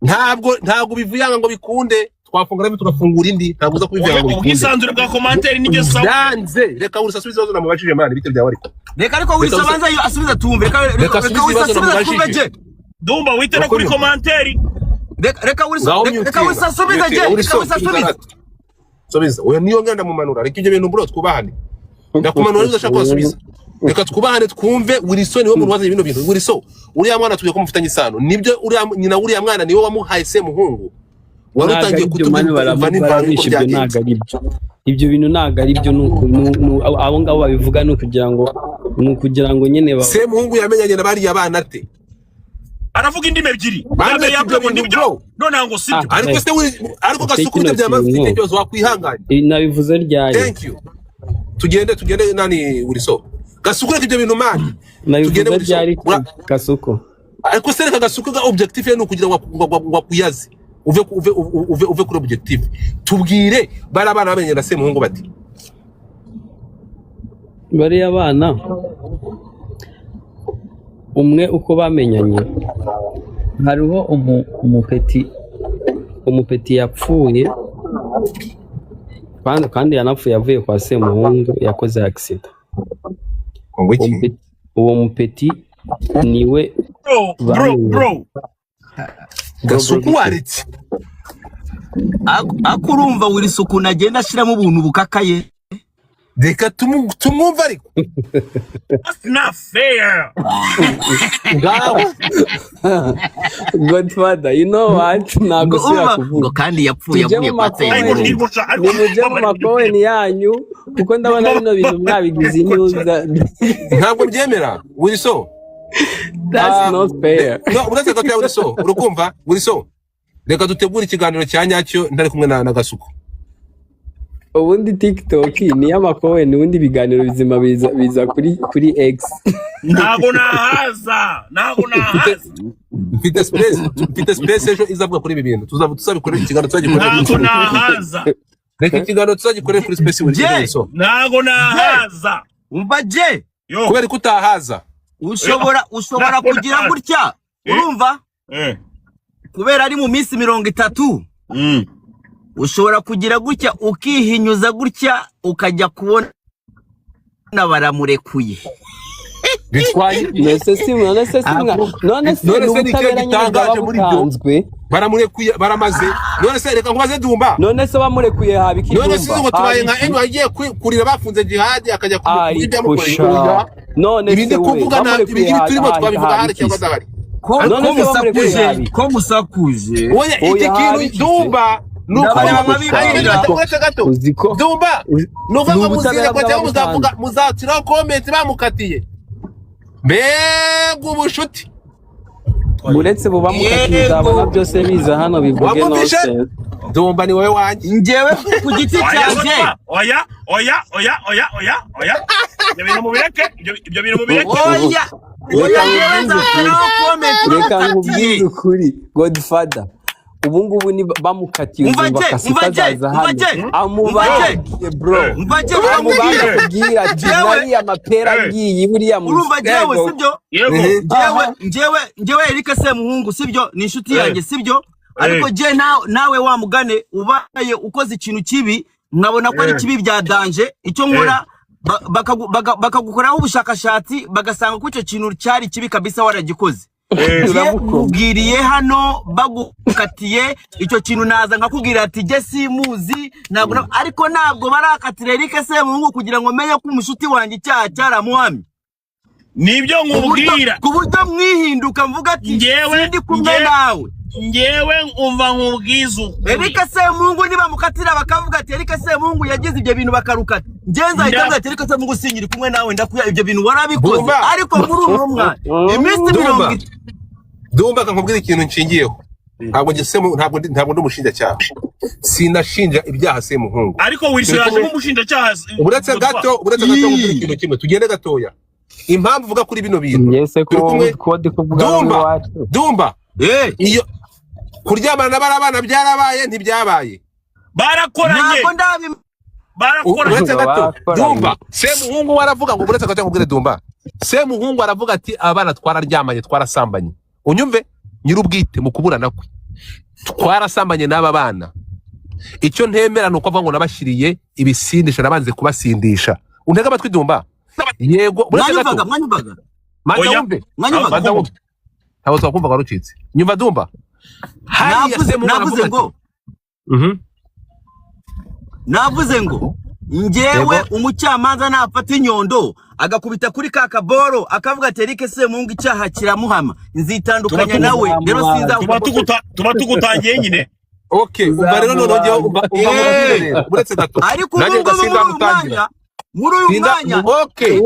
ntabwo bivuyanga ngo bikunde twafunga nabi tugafungura indi ntabwo uza kubivanga ngo bikunde ubwisanzure bwa komanteri nibyo sawa danze reka urasasubiza ibibazo namubajije mwana bite byawe ariko Wilson banza asubiza tumve reka asubiza tumve je Dumba witera kuri komanteri reka Wilson asubiza je subiza oya niyo ngenda mu manura reka ibyo bintu bro twubahane ndakumanura uzashaka kwasubiza reka twubahane twumve Wilson niwe muntu waza ibintu Wilson uriya mwana tugiye kumufitanye isano nibyo nyina uriya mwana niwe wamuhaye se muhungu warutangiye kutubana ibyo bintu ntago ari byo abo ngabo babivuga no kugira ngo nyene se muhungu yamenyanye na bari abana ate aravuga indimi ebyiri bamwe yabwo nibyo none ngo sibyo ariko Gasuku byamafite byose wakwihanganye nabivuze ryari thank you tugende nani Wilson Gasuku reka ibyo bintu mani nabivuze ryari Gasuku ariko se reka Gasuku ga objective ni ukugira ngo kuyaze uve kuri objective tubwire bari abana bamenye na se muhungu bati bari abana umwe uko bamenyanye hariho umupeti yapfuye kandi yanapfuye avuye kwa se muhungu yakoze accident uwo mupeti niwe bro Gasuku waretse akurumva Wilson kunagenda ashiramo ubuntu bukakaye reka tumwumva ariko that's not fair Godfather you know what nago sira kuvuga kandi yapfuye kwa se ni muje mu makoweni yanyu kuko ndabona bino bintu mwabigize news ntabwo byemera Wilson that's not fair no uretse ko Wilson urukumva Wilson reka dutegura ikiganiro cya nyacyo ndari kumwe na Gasuku ubundi TikTok ni y'amakoweni ubundi biganiro bizima biza kuri X ntago nahaza mfite space ejo izavuga kuri ibi bintu tuzabikorera ikiganiro tuzagikorera ntago nahaza reka ikiganiro tuzagikorera kuri space Wilson ntago nahaza umva je kubera ko utahaza ushobora kugira gutya urumva kubera ari mu minsi 30 ushobora kugira gutya ukihinyuza gutya ukajya kubona baramurekuye bitwaye none se ubutabera nyine bwabutanzwe baramurekuye baramaze none se reka nkubaze Dumba none se bamurekuye habiki none se ngo tubaye nka enyo agiye kurira bafunze jihad akajya kubijya mu kurira none se ibindi kuvuga na ibindi turimo twabivuga hari cyangwa dahari ko musakuje oya iki kintu Dumba nuko gato Dumba nuko muzira kwa cyangwa muzavuga muzatira comment bamukatiye mbega ubushuti uretse bo bamukatiye uzabona byose biza hano bivuge nose Dumba ni wowe wanjye njyewe ku giti cyanjye oya ibyo bintu mubireke reka nkubwize ukuri Godfather ubu ngubu ni bamukatiye bakasikazaza hano amubagiye bro amubabwira ati nari amapera agiye buriya urumva jewe sibyo jewe Eric se muhungu sibyo ni inshuti yanjye sibyo ariko je nawe wa mugane ubaye ukoze ikintu kibi nkabona ko ari kibi bya danger icyo nkora bakagukoraho ubushakashatsi bagasanga ko icyo kintu cyari kibi kabisa waragikoze ubwiriye hano bagukatiye icyo kintu naza nkakubwira ati je simuzi ntabwo ariko ntabwo barakatira Eric se muhungu kugira ngo menye ko umushuti wanjye cyaha cyaramuhamye nibyo nkubwira ku buryo mwihinduka mvuga ati sindi kumwe nawe. Ngewe umva nkubwizu. Eric Semungu niba mukatira bakavuga ati Eric Semungu yagize ibyo bintu bakarukata. Ngenza itabwa ati Eric Semungu sinyiri kumwe nawe ndakuya ibyo bintu warabikoze. Ariko muri uwo mwana iminsi 70 Dumba kankubwira ikintu nshingiyeho. Ntabwo n'umushinjacyaha. Sinashinja ibyaha Semuhungu. Ariko wishyuraje nk'umushinjacyaha. Uretse gato nkubwira ikintu kimwe. Tugende gatoya. Impamvu uvuga kuri bino bintu. Yese ko kuvuga Dumba. Iyo kuryamana n'abana byarabaye ntibyabaye. Barakoranye. Barakoranye. Uretse gato. Dumba. Semuhungu waravuga ngo uretse gato nkubwire Dumba. Semuhungu aravuga ati abana twararyamanye twarasambanye. Unyumve nyirubwite mu kuburana kwe. Twarasambanye n'aba bana. Icyo ntemera nuko avuga ngo nabashiriye ibisindisha nabanze kubasindisha. Untega amatwi Dumba. Yego uretse gato. Mwanyubaga. Mwanyubaga. Habo twakumva garucitse. Nyumva Dumba. Navuze ngo ngewe umucyamanza nafata inyondo agakubita kuri kakaboro akavuga ati Eric Semungu icyaha kiramuhama nzitandukanya nawe rero sinza tuba tugutangiye nyine. Okay, umva rero noneho umva uretse gato. Ariko muri uyu mwanya okay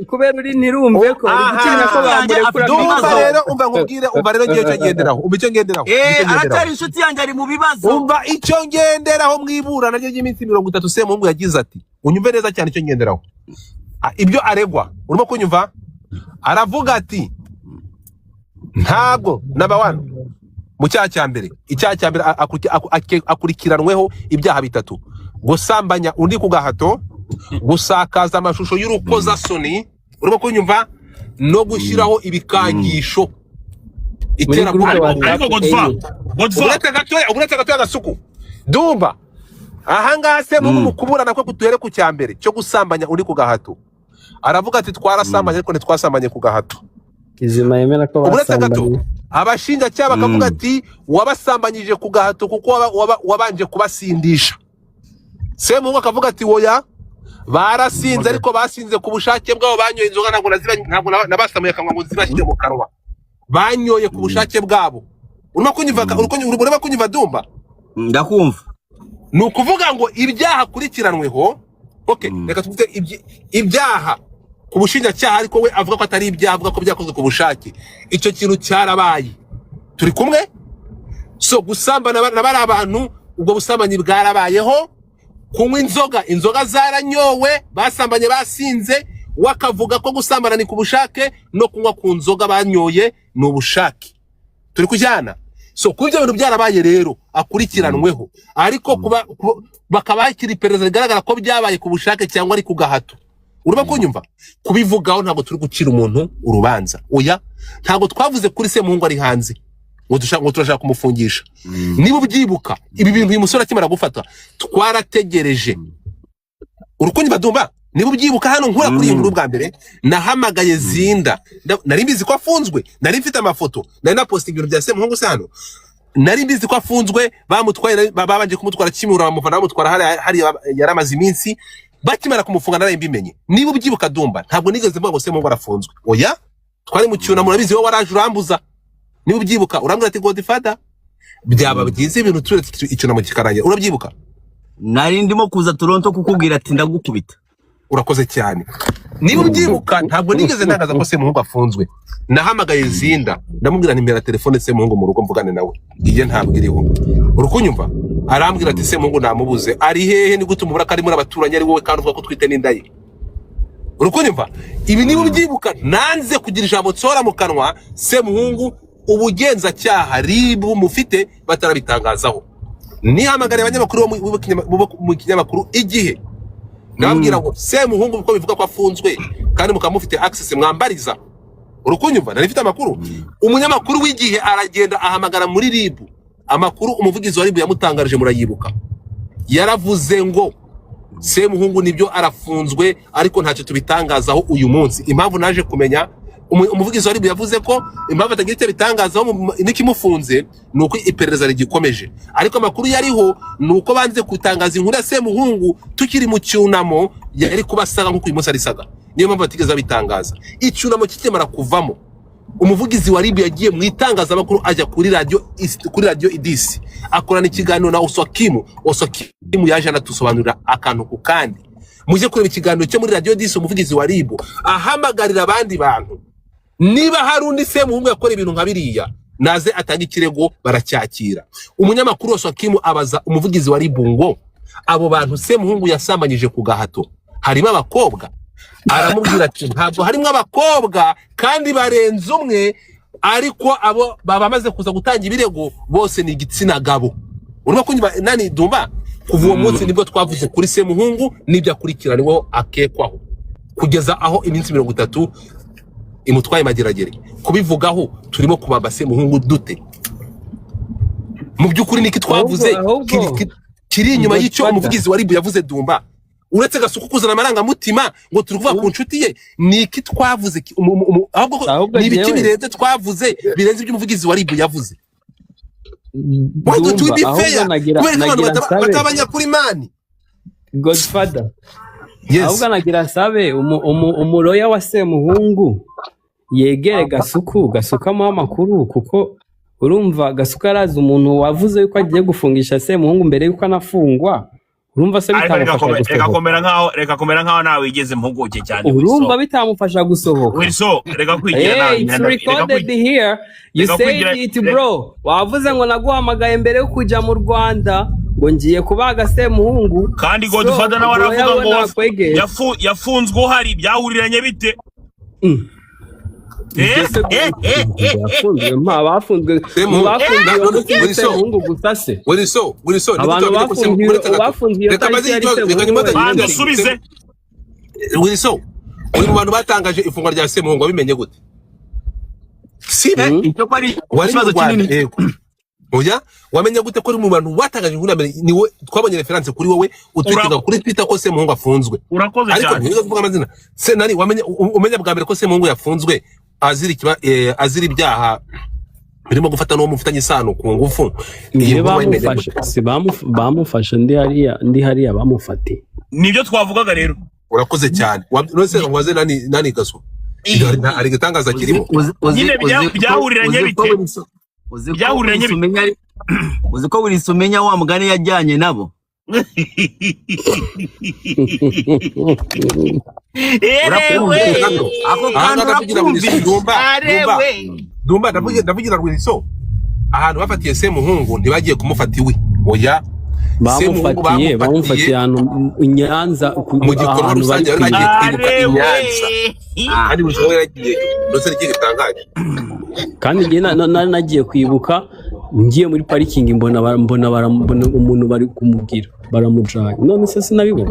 kubera uri ntirumve ko gutinya ko bambure kuri Dumba rero umva rero ngiye cyo ngenderaho icyo ngenderaho aratari inshuti yanjye ari mu bibazo umva icyo ngenderaho mwiburana ryo ry'iminsi 30 Semuhungu yagize ati unyumve neza cyane icyo ngenderaho ibyo aregwa urimo kunyumva aravuga ati ntabwo naba mu cyaha cya mbere akurikiranweho ibyaha bitatu gusambanya undi ku gahato gusakaza amashusho y'urukozasoni urimo kunyumva no gushyiraho ibikangisho ariko Godfather uretse gatoya gasuku Dumba ahangaha Semuhungu mu kuburana ko kutuhere ku cya mbere cyo gusambanya undi ku gahato aravuga ati twarasambanye ariko ntitwasambanye ku gahato Kizima yemera ko basambanye abashinjacyaha bakavuga ati wabasambanyije ku gahato kuko wabanje kubasindisha Semuhungu akavuga ati woya barasinze ariko basinze ku bushake bwabo banyoye inzoga ntabwo nabasamuye akanwa ngo zibashyire mu kanwa banyoye ku bushake bwabo urimo kunyumva Dumba ndakumva ni ukuvuga ngo ibyaha akurikiranweho okay reka tuvuge ibyaha ku bushinjacyaha ariko we avuga ko atari ibyaha avuga ko byakozwe ku bushake icyo kintu cyarabaye turi kumwe so gusambana n'abari abantu ubwo busambanyi bwarabayeho kunywa inzoga zaranyowe basambanye basinze wakavuga ko gusambana ni ku bushake no kunywa ku nzoga banyoye ni ubushake turi kujyana so kubyo bintu byarabaye rero akurikiranweho ariko bakaba hakiri iperereza rigaragara ko byabaye ku bushake cyangwa ari ku gahato urimo kunyumva kubivugaho ntabwo turi gucira umuntu urubanza oya ntabwo twavuze kuri Semuhungu ari hanze ngo turashaka kumufungisha niba ubyibuka ibi bintu uyu musore akimara gufata twarategereje urukunyumva Dumba niba ubyibuka hano nkura kuri iyi nkuru bwa mbere nahamagaye Zinda nari mbizi ko afunzwe nari mfite amafoto nari na posting ibintu bya Semuhungu sano nari mbizi ko afunzwe bamutwaye babanje kumutwara Kimihurura bamuvana bamutwara hari yaramaze iminsi bakimara kumufunga nari mbimenye niba ubyibuka Dumba ntabwo nigeze mvuga ngo Semuhungu arafunzwe oya twari mu cyuna murabizi wowe waraje urambuza niba ubyibuka urambwira ati Godfather byaba byize ibintu turetse icyuna mu kikarangira urabyibuka nari ndimo kuza Toronto kukubwira ati ndagukubita urakoze cyane niba ubyibuka ntabwo nigeze ntangaza ko Semuhungu afunzwe nahamagaye Zinda ndamubwira nti mbera telefone Semuhungu mu rugo mvugane nawe iye ntabwo iriho urukunyumva arambwira ati Semuhungu namubuze ari hehe ni gute umubura kari muri abaturanye ari wowe kandi uvuga ko twite n'indaye urukunyumva ibi niba ubyibuka nanze kugira ijambo tsora mu kanwa Semuhungu ubugenzacyaha ribu mufite batarabitangazaho nihamagare abanyamakuru mu kinyamakuru igihe nababwira ngo Semuhungu uko bivuga ko afunzwe kandi mukamufite access mwambariza urukunyumva nari mfite amakuru umunyamakuru w'igihe aragenda ahamagara muri ribu amakuru umuvugizi wa ribu yamutangarije murayibuka yaravuze ngo Semuhungu nibyo arafunzwe ariko ntacyo tubitangazaho uyu munsi impamvu naje kumenya umuvugizi wa ribu yavuze ko impamvu atagira icyo bitangazaho n'ikimufunze nuko iperereza rigikomeje ariko amakuru yariho nuko banze kutangaza inkuru ya Semuhungu tukiri mu cyunamo yari kubasanga nkuko uyu munsi arisaga niyo mpamvu batigeze bitangaza. Icyunamo kikemara kuvamo, umuvugizi wa RIB yagiye mu itangazamakuru ajya kuri radio Idisi akorana ikiganiro na Oswakimu yaje anatusobanurira akantu ku kandi. Muje kureba ikiganiro cyo muri radio Idisi, umuvugizi wa RIB ahamagarira abandi bantu, niba hari undi Semuhungu yakora ibintu nka biriya naze atanga ikirego baracyakira. Umunyamakuru Oswakimu abaza umuvugizi wa RIB ngo abo bantu Semuhungu yasambanyije ku gahato harimo abakobwa? Aramubwira ati ntabwo harimo abakobwa kandi barenze umwe, ariko abo bamaze kuza gutanga ibirego bose ni igitsina gabo. Urumva ko nani Dumba kuva uwo munsi nibwo twavuze kuri Semuhungu nibyo akurikiraniweho akekwaho kugeza aho iminsi 30 imutwaye mageragere. Kubivugaho turimo kubamba Semuhungu dute? Mu byukuri niki twavuze kiri inyuma y'icyo umuvugizi wa RIB yavuze Dumba? Uretse Gasuku kuzana amaranga mutima ngo turi kuvuga ku nshuti ye, niki twavuze ahubwo ni ibiki birenze twavuze birenze ibyo umuvugizi wa RIB yavuze? Why to be fair? Batabanya kuri mani Godfather. Yes. Ahubwo nagira sabe umuroya wa Semuhungu yegere Gasuku amuha amakuru, kuko urumva Gasuku arazi umuntu wavuze yuko agiye gufungisha Semuhungu mbere yuko anafungwa. Urumva se bitamufasha reka komera nkaho nawe wigeze impuguke cyane. Urumva bitamufasha gusohoka. Wilson reka kwigira nawe. It's recorded here. You said it bro. Wavuze ngo naguhamagaye mbere yo kujya mu Rwanda ngo ngiye kubaga Semuhungu. Kandi Godfather nawe aravuga ngo yafunzwe uhari byahuriranye bite? Bafunzwe Semuhungu gusa se. Wilson abantu bafungiye asubize. Wilson uri mu bantu batangaje ifungwa rya Semuhungu bimenye gute? Sibe icyo kwari ikibazo kinini. Oya wamenye gute ko uri mu bantu batangaje inkuru mbere? Niwe twabonye reference kuri wowe utwitega kuri Twitter ko Semuhungu afunzwe. Urakoze cyane. Ariko nizo kuvuga amazina. Se nani wamenye umenya bwa mbere ko Semuhungu yafunzwe azira ibyaha birimo gufata no mufitanye isano ku ngufu? Bamufashe ndi hariya bamufati. Nibyo twavugaga rero. Urakoze cyane. Nose waze nani Gaso? Ari gitangaza kirimo. Nyine byahuriranye bite? Byahuriranye bite? Uzi ko buri sumenya wa mugani yajyanye nabo. Dumba ndavugira Wilson ahantu bafatiye Semuhungu ntibagiye kumufata iwe. Oya bamufatiye ahantu Nyanza mu gikorwa rusange bagiye kwibuka Nyanza. Ari bushoboye yagiye ndose n'igitangaje. Kandi ngiye nagiye kwibuka ngiye muri parking mbona umuntu bari kumubwira baramujanye. None se sinabibona.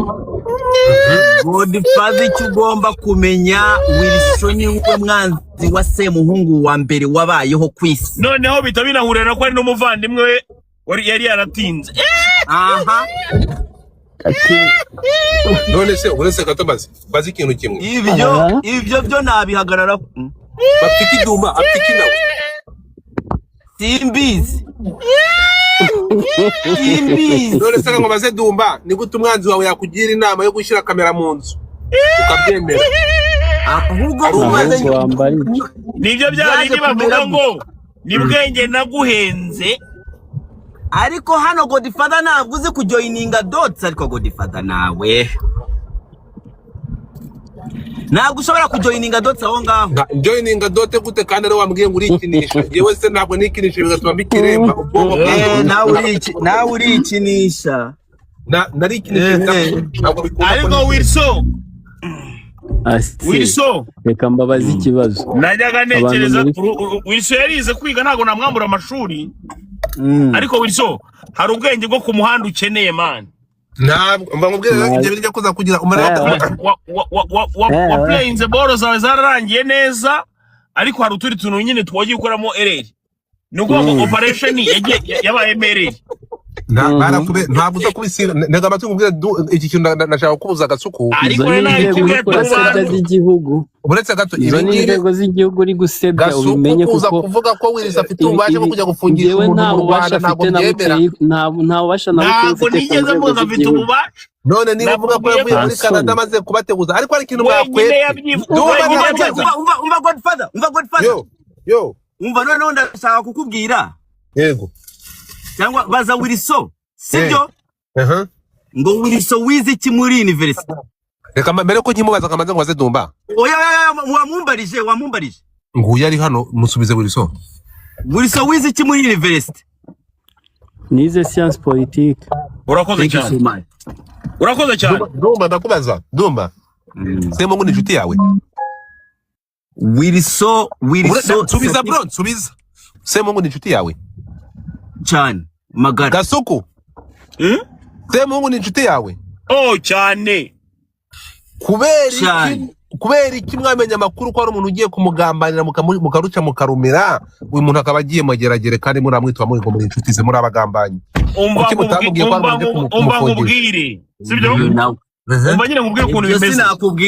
Godfather icyo ugomba kumenya, Wilson niwe mwanzi wa Semuhungu wa mbere wabayeho kwisi. Noneho bita binahurira ko ari n'umuvandimwe we yari yaratinze. Aha. None se uretse Katabazi bazi ikintu kimwe. Ibyo byo nabihagarara. Bafite Dumba afite nawe. Simbizi. None se ngo baze Dumba ni gute umwanzi wawe yakugira inama yo gushyira kamera mu nzu ukabyemera? Ahubwo nibyo byari bavuga ngo ni bwenge naguhenze. Ariko hano Godfather ntabwo uzi kujoininga dots, ariko Godfather nawe ntabwo ushobora kujoininga dots aho ngaho. Joininga dote gute kandi ari wambwiye ngo urikinisha? Yewe se ntabwo nikinisha bigatuma mbikiremba ubwonko bwanjye. Nawe urikinisha. Narikinisha ntabwo bikunda. Ariko Wilson reka mbabaza ikibazo. Najyaga nekereza Wilson yarize kwiga ntabwo namwambura amashuri. Ariko Wilson hari ubwenge bwo ku muhanda ukeneye man. Ntabwo mba mubwira ibyo bijya kuza kugira umara wa playing the ball zararangiye neza, ariko hari uturi tuntu nyine twogiye gukoramo error. Nuko ngo operation yabaye error. ntabwo uza kubisiga ntega amatwi nkubwire iki kintu nashaka kubuza Gasuku. ariko izo ni nawe inzego kubwira uri kurasebya z'igihugu, Uretse gato izo ni inzego z'igihugu uri gusebya Gasuku ubimenye kuza kuko kuvuga ko Willis afite ububasha bwo kujya gufungisha njyewe umuntu nta mu bubasha Rwanda ntabwo afite na byemera. buke, nta bubasha na buke ntabwo ufite ku nigeze nzego mvuga afite z'igihugu. ububasha None niba uvuga ko yavuye muri Nta Canada soni. amaze kubateguza ariko hari ikintu wenyine mwakwete. yabyivuze Ndumva wenyine nakubaza. yabyivuze umva Godfather, Yo. umva noneho ndashaka kukubwira Yego. cyangwa baza Wilson, sibyo? Aha. Ngo Wilson wize iki muri university? Reka mbere ko nkimubaza kamaze ngo aze Dumba. Oya wamumbarije. Nguyu ari hano musubize Wilson. Wilson wize iki muri university? Nize science politique. urakoze cyane urakoze cyane Dumba ndakubaza. Dumba. Semungu ni inshuti yawe. Wilson Subiza bro, subiza. Semungu ni inshuti yawe. cyane magara. Gasuku. Semungu ni inshuti yawe. oh cyane kubera iki mwamenya amakuru ko hari umuntu ugiye kumugambanira mukaruca mukarumira uyu muntu akaba agiye mageragere kandi muramwitwa muri ngo muri inshuti ze muri abagambanyi. umva nkubwire sibyo umva nyine nkubwire ukuntu bimeze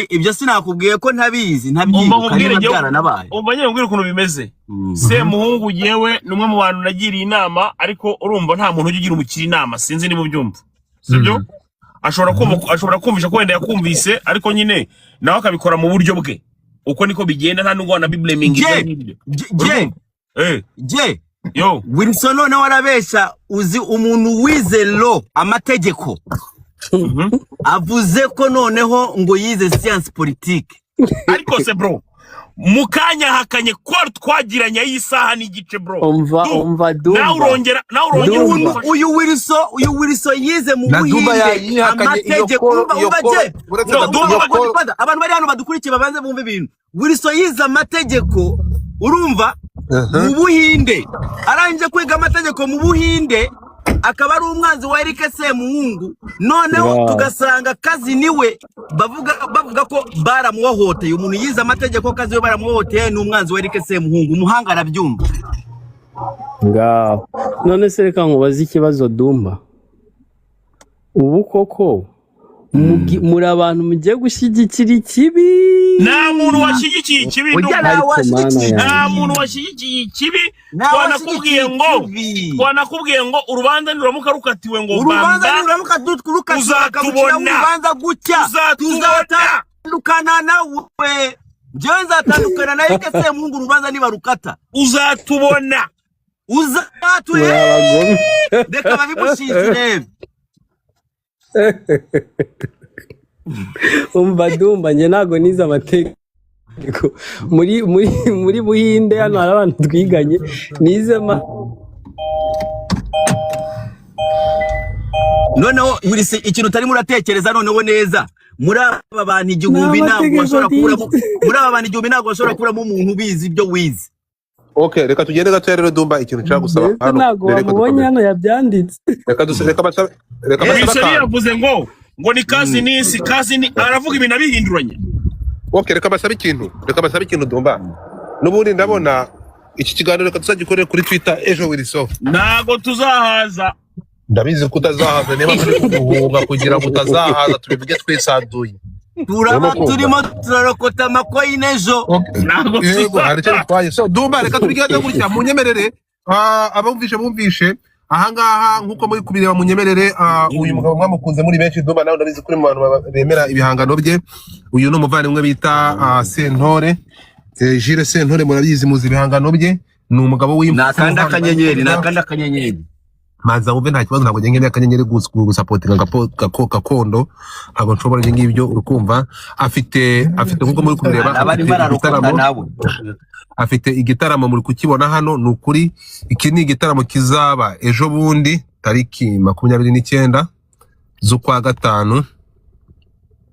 Ibyo sinakubwiye ko ntabizi umva ntabyibuka nkubwire niba byaranabaye. umva nyine nkubwire ukuntu bimeze Semuhungu yewe ni umwe mu bantu nagiriye inama ariko urumva nta muntu ujya ugira umukiri inama sinzi niba ubyumva sibyo ashobora kumvisha ko wenda yakumvise ariko nyine nawe akabikora mu buryo bwe uko niko bigenda nta nubwo wana bibleming yo Wilson none warabesha uzi umuntu wize law amategeko avuze ko noneho ngo yize science politique ariko se bro mukanya hakanye ko twagiranye yisaha n'igice bro umva Dumba nawe urongera uyu Wilson yize mu buhinde amategeko abantu bari hano badukurikiye babanze bumve ibintu. Wilson yize amategeko urumva mu Buhinde, arangije kwiga amategeko mu Buhinde akaba ari umwanzi wa Eric Semuhungu. Noneho tugasanga kazi niwe bavuga ko baramuhohoteye. Umuntu yize amategeko kazi we baramuhohoteye ni umwanzi wa Eric Semuhungu. Umuhanga arabyumva. ngaho none se reka nkubaze ikibazo Dumba, ubu koko muri abantu mugiye gushyigikira ikibi? nta muntu washyigikiye ikibi nta muntu washyigikiye ikibi. twanakubwiye ngo urubanza niramuka rukatiwe ngo uzatandukana nawe. Njyewe nzatandukana na Eric Semuhungu urubanza niba rukata uzatubona reka babimushizire. umva Dumba njye ntago nize amategeko muri Buhinde hano hari abantu twiganye nize noneho ikintu utari muratekereza noneho neza muri aba bantu igihumbi ntabwo bashobora kuramo umuntu ubizi ibyo wize. Okay, reka tugende gato rero Dumba ikintu nshaka gusaba hano ntago wamubonye hano yabyanditse. reka yavuze ngo ni kazi n'isi kazi ni aravuga ibintu abihinduranye. Okay, reka basabe ikintu Dumba. N'ubundi ndabona iki kiganiro reka tuzagikorera kuri Twitter ejo Wilson. Ntago tuzahaza. Ndabizi ko utazahaza niba muri kuguhunga kugira ngo utazahaza tubivuge twisanzuye. turimo turarokota amakoyine ejo. Ntago tuzahaza. So Dumba reka tubigeze gutya munyemerere abumvishe ahangaha nkuko muri kubireba munyemerere uyu mugabo mwamukunze muri benshi Dumba nawe ndabizi kuri mu bantu bemera ibihangano bye. Uyu no muvandimwe bita Sentore Jules Sentore murabizi muzi ibihangano bye ni umugabo w'imfura. Nakanda akanyenyeri Manza wumve nta kibazo ntabwo ngenge akanyenyeri gusapotinga gakondo ntabwo nshobora nge ngibyo urukumva afite nkuko muri kubireba afite igitaramo muri kukibona hano ni ukuri. Iki ni igitaramo kizaba ejo bundi tariki 29 z'ukwa gatanu